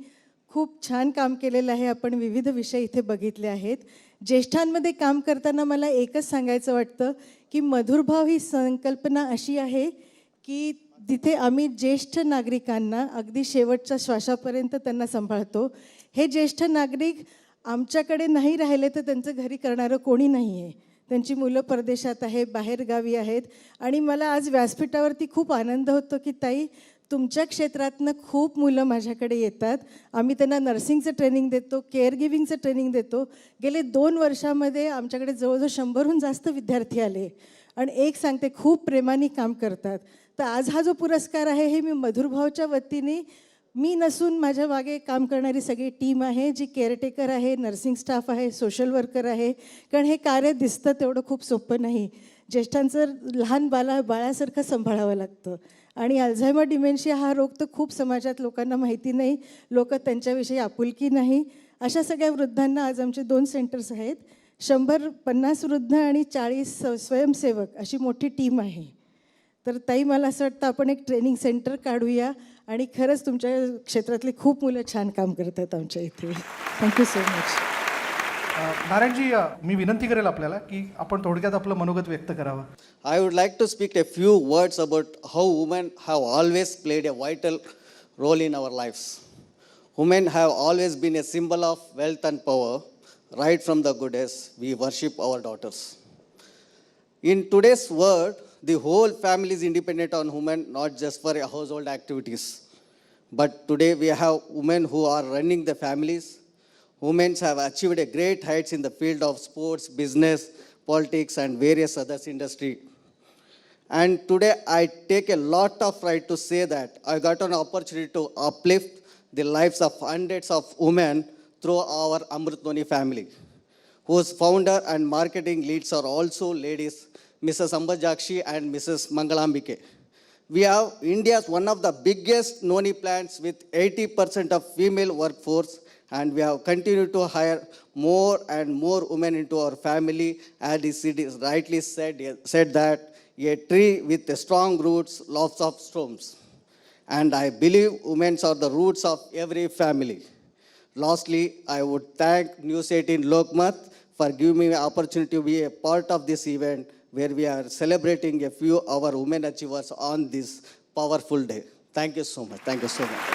खूप छान काम केलेलं आहे. आपण विविध विषय इथे बघितले आहेत. ज्येष्ठांमध्ये काम करताना मला एकच सांगायचं वाटतं की मधुरभाव ही संकल्पना अशी आहे की तिथे आम्ही ज्येष्ठ नागरिकांना अगदी शेवटच्या श्वासापर्यंत त्यांना सांभाळतो. हे ज्येष्ठ नागरिक आमच्याकडे नाही राहिले तर त्यांचं घरी करणारं कोणी नाही आहे. त्यांची मुलं परदेशात आहेत, बाहेरगावी आहेत. आणि मला आज व्यासपीठावरती खूप आनंद होतो की ताई, तुमच्या क्षेत्रातनं खूप मुलं माझ्याकडे येतात. आम्ही त्यांना नर्सिंगचं ट्रेनिंग देतो, केअर गिव्हिंगचं ट्रेनिंग देतो. गेले 2 वर्षामध्ये आमच्याकडे जवळजवळ 100हून जास्त विद्यार्थी आले आणि एक सांगते, खूप प्रेमाने काम करतात. तर आज हा जो पुरस्कार आहे हे मी मधुरभावच्या वतीने, मी नसून माझ्या मागे काम करणारी सगळी टीम आहे, जी केअरटेकर आहे, नर्सिंग स्टाफ आहे, सोशल वर्कर आहे. कारण हे कार्य दिसतं तेवढं खूप सोपं नाही. ज्येष्ठांचं लहान बाळासारखं सांभाळावं लागतं. आणि अल्झायमर डिमेन्शिया हा रोग तर खूप समाजात लोकांना माहिती नाही, लोक त्यांच्याविषयी आपुलकी नाही. अशा सगळ्या वृद्धांना आज आमचे 2 सेंटर्स आहेत. 150 वृद्ध आणि 40 स्वयंसेवक अशी मोठी टीम आहे. तर ताई, मला असं वाटतं आपण एक ट्रेनिंग सेंटर काढूया आणि खरंच तुमच्या क्षेत्रातली खूप मुलं छान काम करतात आमच्या इथे. Thank you so much. नारायणजी, मी विनंती करेल आपल्याला की आपण थोडक्यात आपलं मनोगत व्यक्त करावं. I would like to speak a few words about how women have always played a vital role in our lives. Women have always been a symbol of wealth and power. Right from the good days, we worship our daughters. In today's world, the whole family is independent on women, not just for household activities. But today we have women who are running the families. Women have achieved a great heights in the field of sports, business, politics, and various other industries. And today I take a lot of pride to say that I got an opportunity to uplift the lives of hundreds of women through our Amrit Noni family, whose founder and marketing leads are also ladies, Mrs. Ambajakshi and Mrs. Mangalambike. We have India's one of the biggest Noni plants with 80% of female workforce, and we have continued to hire more and more women into our family. As it is rightly said that a tree with strong roots lots of storms. And I believe women are the roots of every family. Lastly, I would thank News 18 Lokmat for giving me the opportunity to be a part of this event where we are celebrating a few of our women achievers on this powerful day. Thank you so much. Thank you so much.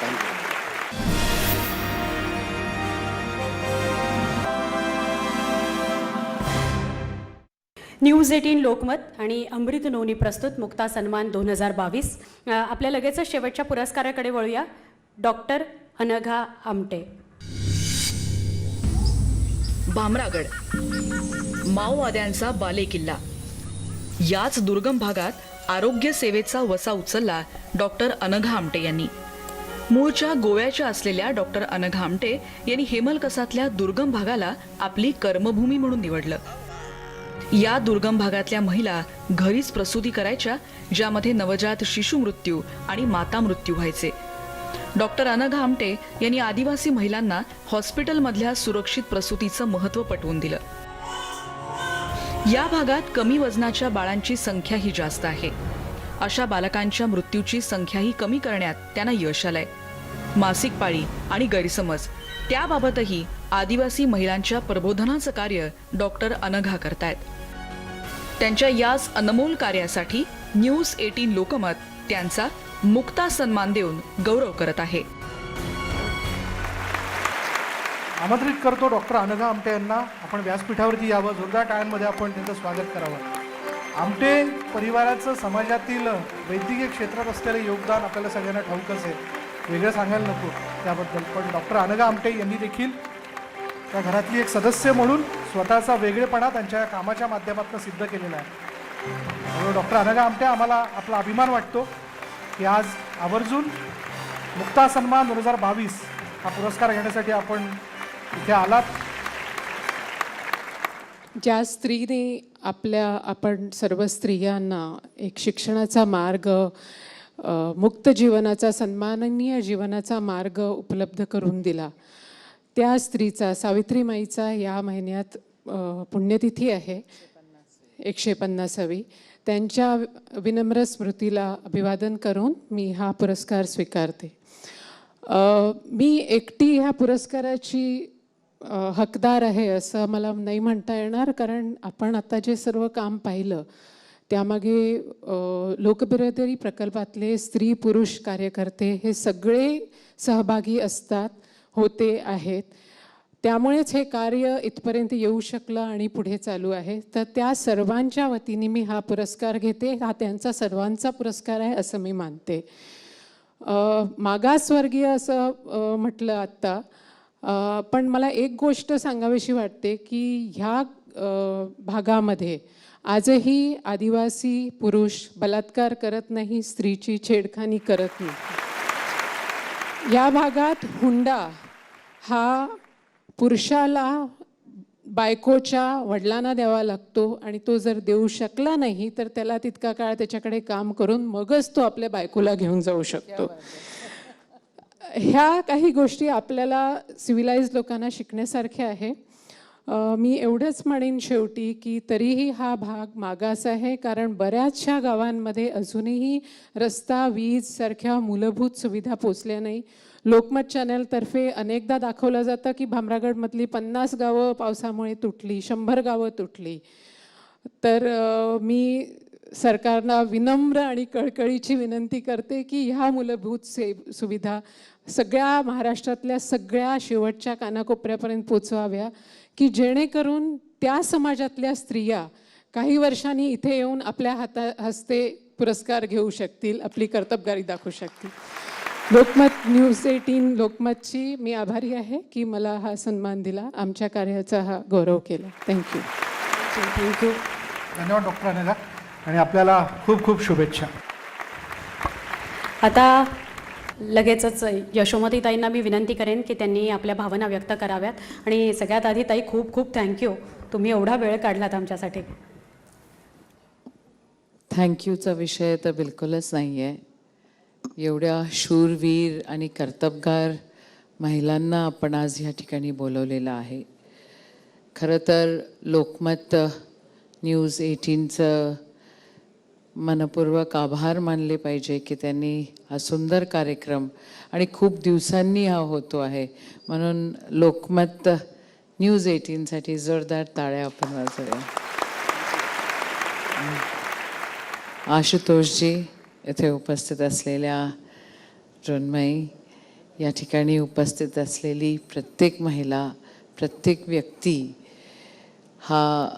Thank you. News 18 Lokmat आणि अमृत नोनी प्रस्तुत मुक्ता सन्मान 2022. आपल्या लगेचच शेवटच्या पुरस्काराकडे वळूया. डॉक्टर अनघा आमटे. भामरागड, माओवाद्यांचा बालेकिल्ला. याच दुर्गम भागात आरोग्य सेवेचा वसा उचलला डॉक्टर अनघा आमटे यांनी. मूळच्या गोव्याच्या असलेल्या डॉक्टर अनघा आमटे यांनी हेमलकसातल्या दुर्गम भागाला आपली कर्मभूमी म्हणून निवडलं. या दुर्गम भागातल्या महिला घरीच प्रसूती करायच्या, ज्यामध्ये नवजात शिशु मृत्यू आणि माता मृत्यू व्हायचे. डॉक्टर अनघा आमटे यांनी आदिवासी महिलांना हॉस्पिटलमधल्या सुरक्षित प्रसूतीचं महत्त्व पटवून दिलं. या भागात कमी वजनाच्या बाळांची संख्याही जास्त आहे. अशा बालकांच्या मृत्यूची संख्याही कमी करण्यात त्यांना यश आलंय. मासिक पाळी आणि गैरसमज त्याबाबतही आदिवासी महिलांच्या प्रबोधनाचं कार्य डॉक्टर अनघा करतायत. त्यांच्या याच अनमोल कार्यासाठी न्यूज 18 लोकमत त्यांचा मुक्ता सन्मान देऊन गौरव करत आहे. आमंत्रित करतो डॉक्टर अनघा आमटे यांना. आपण व्यासपीठावरती यावं, जोरदार टाळ्यांमध्ये आपण त्यांचं स्वागत करावं. आमटे परिवाराचं समाजातील वैद्यकीय क्षेत्रात असलेलं योगदान आपल्याला सगळ्यांना ठाऊकच आहे, वेगळं सांगायला नको त्याबद्दल. पण डॉक्टर अनघा आमटे यांनी देखील त्या घरातली एक सदस्य म्हणून स्वतःचा वेगळेपणा त्यांच्या कामाच्या माध्यमातून सिद्ध केलेला आहे. त्यामुळे डॉक्टर अनघा आमटे, आम्हाला आपला अभिमान वाटतो की आज आवर्जून मुक्ता सन्मान 2022 हा पुरस्कार घेण्यासाठी आपण इथे आलात. ज्या स्त्रीने आपण सर्व स्त्रियांना एक शिक्षणाचा मार्ग, मुक्त जीवनाचा, सन्माननीय जीवनाचा मार्ग उपलब्ध करून दिला, त्या स्त्रीचा, सावित्रीमाईचा या महिन्यात पुण्यतिथी आहे, 150वी. त्यांच्या विनम्र स्मृतीला अभिवादन करून मी हा पुरस्कार स्वीकारते. मी एकटी ह्या पुरस्काराची हकदार आहे असं मला नाही म्हणता येणार, कारण आपण आता जे सर्व काम पाहिलं त्यामागे लोकबिरादरी प्रकल्पातले स्त्री पुरुष कार्यकर्ते हे सगळे सहभागी असतात, होते आहेत. त्यामुळेच हे कार्य इथपर्यंत येऊ शकलं आणि पुढे चालू आहे. तर त्या सर्वांच्या वतीने मी हा पुरस्कार घेते. हा त्यांचा सर्वांचा पुरस्कार आहे असं मी मानते. मागासवर्गीय असं म्हटलं आत्ता, पण मला एक गोष्ट सांगावीशी वाटते की ह्या भागामध्ये आजही आदिवासी पुरुष बलात्कार करत नाही, स्त्रीची छेडखानी करत नाही. या भागात हुंडा हा पुरुषाला बायकोच्या वडिलांना द्यावा लागतो आणि तो जर देऊ शकला नाही तर त्याला तितका काळ त्याच्याकडे काम करून मगच तो आपल्या बायकोला घेऊन जाऊ शकतो. ह्या काही गोष्टी आपल्याला सिव्हिलाइज लोकांना शिकण्यासारख्या आहे. मी एवढंच म्हणेन शेवटी की तरीही हा भाग मागास आहे, कारण बऱ्याचशा गावांमध्ये अजूनही रस्ता, वीज सारख्या मूलभूत सुविधा पोचल्या नाही. लोकमत चॅनलतर्फे अनेकदा दाखवलं जातं की भामरागडमधली 50 गावं पावसामुळे तुटली, 100 गावं तुटली. तर मी सरकारला विनम्र आणि कळकळीची विनंती करते की ह्या मूलभूत सुविधा सगळ्या महाराष्ट्रातल्या सगळ्या शेवटच्या कानाकोपऱ्यापर्यंत पोचवाव्या, की जेणेकरून त्या समाजातल्या स्त्रिया काही वर्षांनी इथे येऊन आपल्या हस्ते पुरस्कार घेऊ शकतील, आपली कर्तबगारी दाखवू शकतील. लोकमत न्यूज 18 लोकमतची मी आभारी आहे की मला हा सन्मान दिला, आमच्या कार्याचा हा गौरव केला. थँक्यू. थँक्यू. धन्यवाद डॉक्टर अनिला, आणि आपल्याला खूप खूप शुभेच्छा. आता लगेचच यशोमती ताईंना मी विनंती करेन की त्यांनी आपल्या भावना व्यक्त कराव्यात. आणि सगळ्यात आधी ताई खूप खूप थँक्यू, तुम्ही एवढा वेळ काढलात आमच्यासाठी. थँक्यूचा विषय तर बिलकुलच नाही आहे. एवढ्या शूरवीर आणि कर्तबगार महिलांना आपण आज ह्या ठिकाणी बोलवलेलं आहे. खरं तर लोकमत न्यूज 18चं मनपूर्वक आभार मानले पाहिजे की त्यांनी हा सुंदर कार्यक्रम, आणि खूप दिवसांनी हा होतो आहे, म्हणून लोकमत न्यूज 18साठी जोरदार टाळ्या आपण वाजवूया. आशुतोषजी, येथे उपस्थित असलेल्या मृण्मयी, या ठिकाणी उपस्थित असलेली प्रत्येक महिला, प्रत्येक व्यक्ती हा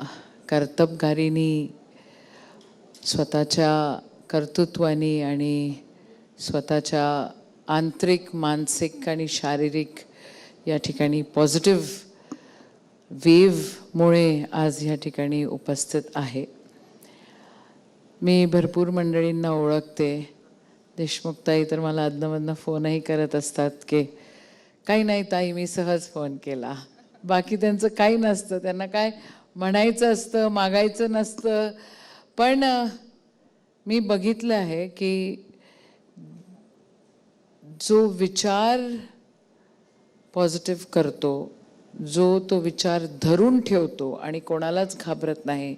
कर्तबगारीनी, स्वतःच्या कर्तृत्वानी आणि स्वतःच्या आंतरिक, मानसिक आणि शारीरिक या ठिकाणी पॉझिटिव्ह वेव्हमुळे आज या ठिकाणी उपस्थित आहे. मी भरपूर मंडळींना ओळखते. देशमुखताई तर मला अधनमधनं फोनही करत असतात की काही नाही ताई, मी सहज फोन केला. बाकी त्यांचं काही नसतं, त्यांना काय म्हणायचं असतं, मागायचं नसतं. पण मी बघितलं आहे की जो विचार पॉझिटिव्ह करतो, जो तो विचार धरून ठेवतो आणि कोणालाच घाबरत नाही,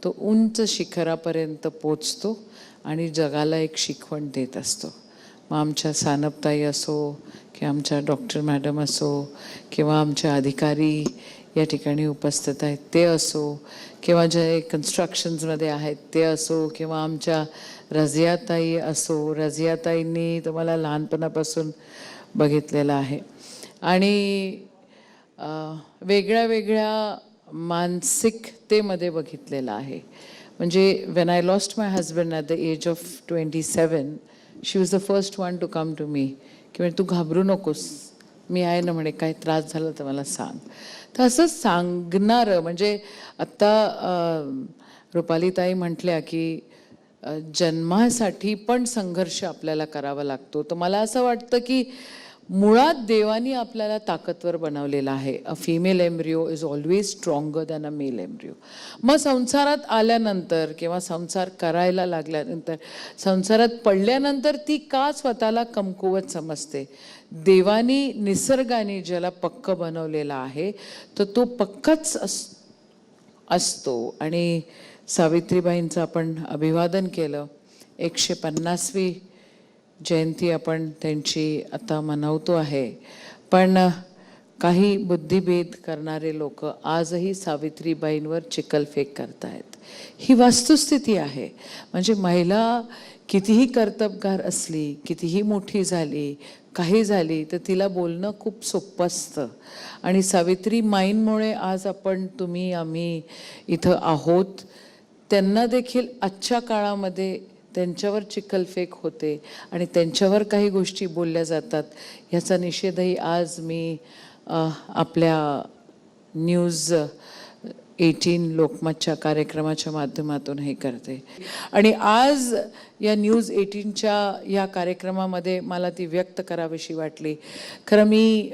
तो उंच शिखरापर्यंत पोचतो आणि जगाला एक शिकवण देत असतो. मग आमच्या सानपताई असो किंवा आमच्या डॉक्टर मॅडम असो किंवा आमचे अधिकारी या ठिकाणी उपस्थित आहेत ते असो, किंवा जे कन्स्ट्रक्शन्समध्ये आहेत ते असो, किंवा आमच्या रझियाताई असो. रझियाताईंनी तुम्हाला लहानपणापासून बघितलेलं आहे आणि वेगळ्या वेगळ्या मानसिकतेमध्ये बघितलेलं आहे. म्हणजे when I lost my husband at the age of 27, she was the first one to come to me की म्हणजे तू घाबरू नकोस, मी आहे ना, म्हणे काही त्रास झाला तर मला सांग. तर असं सांगणारं, म्हणजे आत्ता रुपालीताई म्हटल्या की जन्मासाठी पण संघर्ष आपल्याला करावा लागतो. तर मला असं वाटतं की मुळात देवानी आपल्याला ताकदवर बनवलेला आहे. A female embryo is always stronger than a male embryo. मग संसारात आल्यानंतर किंवा संसार करायला लागल्यानंतर, संसारात पडल्यानंतर ती का स्वतःला कमकुवत समजते? देवानी, निसर्गाने ज्याला पक्क बनवलेला आहे तर तो पक्काच असतो. आणि सावित्रीबाईंचं आपण अभिवादन केलं. 150वी जयंती आपण त्यांची आता मनवतो आहे. पण काही बुद्धिभेद करणारे लोक आजही सावित्रीबाईंवर चिखलफेक करतायत. ही वस्तुस्थिती आहे. म्हणजे महिला कितीही कर्तबगार असली, कितीही मोठी झाली, काही झाली, तर तिला बोलणं खूप सोपं असतं. आणि सावित्री माईंमुळे आज आपण, तुम्ही, आम्ही इथं आहोत. त्यांना देखील आजच्या काळामध्ये त्यांच्यावर चिखलफेक होते आणि त्यांच्यावर काही गोष्टी बोलल्या जातात. ह्याचा निषेधही आज मी आपल्या न्यूज 18 लोकमतच्या कार्यक्रमाच्या माध्यमातून हे करते. आणि आज या न्यूज 18च्या या कार्यक्रमामध्ये मला ती व्यक्त करावीशी वाटली. खरं मी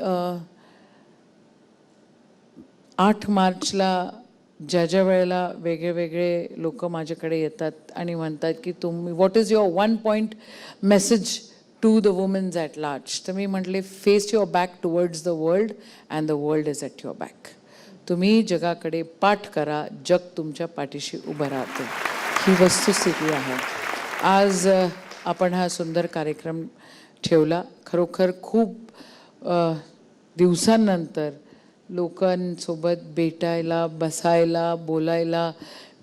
8 मार्चला ज्या वेळेला वेगळे लोक माझ्याकडे येतात आणि म्हणतात की तुम्ही what is your 1 point message to the women's at large, तर मी म्हटले face your back towards the world and the world is at your back. तुम्ही जगाकडे पाठ करा, जग तुमच्या पाठीशी उभं राहते. ही वस्तुस्थिती आहे. आज आपण हा सुंदर कार्यक्रम ठेवला. खरोखर खूप दिवसांनंतर लोकांसोबत भेटायला, बसायला, बोलायला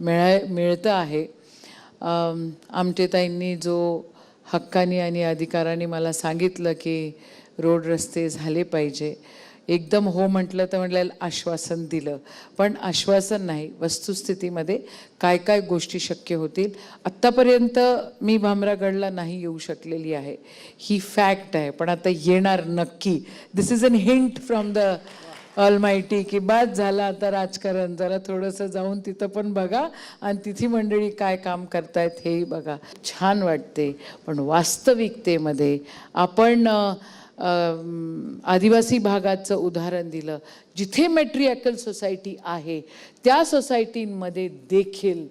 मिळतं आहे. आमटेताईंनी जो हक्कानी आणि अधिकाराने मला सांगितलं की रोड रस्ते झाले पाहिजे, एकदम हो म्हटलं तर म्हटलं आश्वासन दिलं. पण आश्वासन नाही, वस्तुस्थितीमध्ये काय काय गोष्टी शक्य होतील. आत्तापर्यंत मी भामरागडला नाही येऊ शकलेली आहे, ही फॅक्ट आहे. पण आता येणार नक्की. This is an hint from the almighty की बाद झाला आता राजकारण, जरा थोडंसं जाऊन तिथं पण बघा आणि तिथी मंडळी काय काम करतायत हेही बघा. छान वाटते. पण वास्तविकतेमध्ये आपण आदिवासी भागाचं उदाहरण दिलं. जिथे मॅट्रियार्कल सोसायटी आहे त्या सोसायटींमध्ये देखील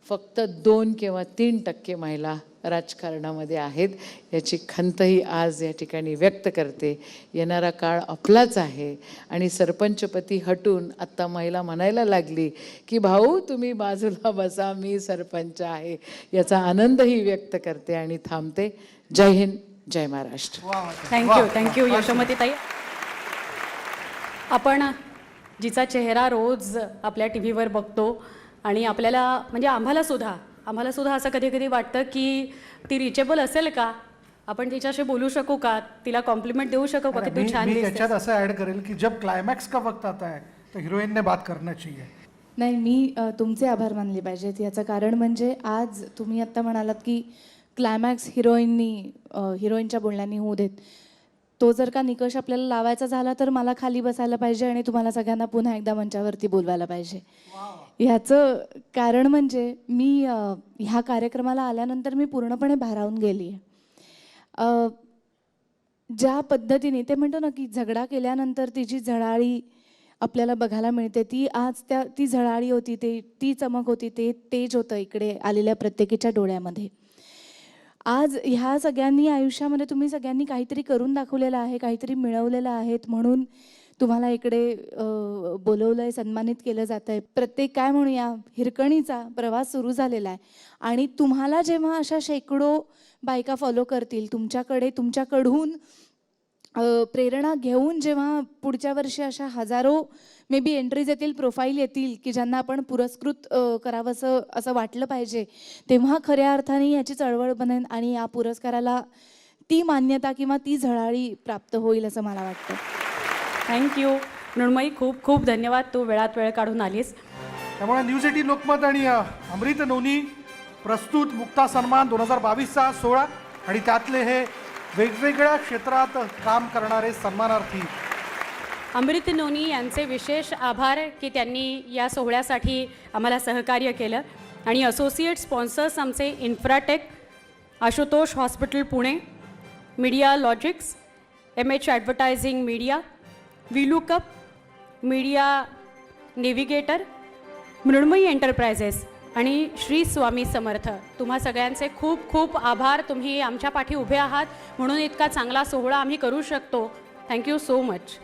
फक्त 2 किंवा 3% महिला राजकारणामध्ये आहेत. याची खंतही आज या ठिकाणी व्यक्त करते. येणारा काळ आपलाच आहे आणि सरपंचपती हटून आत्ता महिला म्हणायला लागली की भाऊ तुम्ही बाजूला बसा, मी सरपंच आहे. याचा आनंदही व्यक्त करते आणि थांबते. जय हिंद, जय महाराष्ट्र. थँक्यू यशोमतीताई. आपण जिचा चेहरा रोज आपल्या टी व्हीवर बघतो आणि आपल्याला म्हणजे आम्हाला सुद्धा असं कधी कधी वाटतं की ती रिचेबल असेल का, आपण तिच्याशी बोलू शकू का, तिला कॉम्प्लिमेंट देऊ शकू का की तू छान मी दिसतेस. याच्यात असं ॲड करेल की जब क्लायमॅक्स का वक्त आता है तो हिरोईन ने बात करना चाहिए. नाही, मी तुमचे आभार मानले पाहिजेत. याचं कारण म्हणजे आज तुम्ही आत्ता म्हणालात की क्लायमॅक्स हिरोईनच्या बोलण्यानी होऊ देत. तो जर का निकष आपल्याला लावायचा झाला तर मला खाली बसायला पाहिजे आणि तुम्हाला सगळ्यांना पुन्हा एकदा मंचावरती बोलवायला पाहिजे. ह्याचं कारण म्हणजे मी ह्या कार्यक्रमाला आल्यानंतर मी पूर्णपणे भारावून गेली आहे. ज्या पद्धतीने ते म्हणतो ना की झगडा केल्यानंतर तिची झळाळी आपल्याला बघायला मिळते, ती आज ती झळाळी होती, ती चमक होती, ते तेज होतं इकडे आलेल्या प्रत्येकीच्या डोळ्यामध्ये. आज ह्या सगळ्यांनी आयुष्यामध्ये तुम्ही सगळ्यांनी काहीतरी करून दाखवलेलं आहे, काहीतरी मिळवलेलं आहेत म्हणून तुम्हाला इकडे बोलवलं आहे, सन्मानित केलं जातं आहे. प्रत्येक काय म्हणूया हिरकणीचा प्रवास सुरू झालेला आहे. आणि तुम्हाला जेव्हा अशा शेकडो बायका फॉलो करतील, तुमच्याकडून प्रेरणा घेऊन जेव्हा पुढच्या वर्षी अशा हजारो मे बी एंट्रीज येतील, प्रोफाईल येतील की ज्यांना आपण पुरस्कृत करावंसं असं वाटलं पाहिजे, तेव्हा खऱ्या अर्थाने याची चळवळ बनेल आणि या पुरस्काराला ती मान्यता किंवा ती झळाळी प्राप्त होईल असं मला वाटतं. थँक्यू मृण्मयी, खूप खूप धन्यवाद, तू वेळात वेळ काढून आलीस. त्यामुळे न्यूज 18 लोकमत आणि अमृत नोनी प्रस्तुत मुक्ता सन्मान 2022चा सोहळा आणि त्यातले हे वेगवेगळ्या क्षेत्रात काम करणारे सन्मानार्थी. अमृत नोनी यांचे विशेष आभार की त्यांनी या सोहळ्यासाठी आम्हाला सहकार्य केलं. आणि असोसिएट स्पॉन्सर्स आमचे Infratech, Ashutosh hospital Pune, media logics, MH advertising media, विलुकअप, मीडिया नेव्हिगेटर, मृण्मयी एंटरप्राइजेस आणि श्री स्वामी समर्थ. तुम्हा सगळ्यांचे खूप खूप आभार. तुम्ही आमच्या पाठी उभे आहात म्हणून इतका चांगला सोहळा आम्ही करू शकतो. Thank you so much.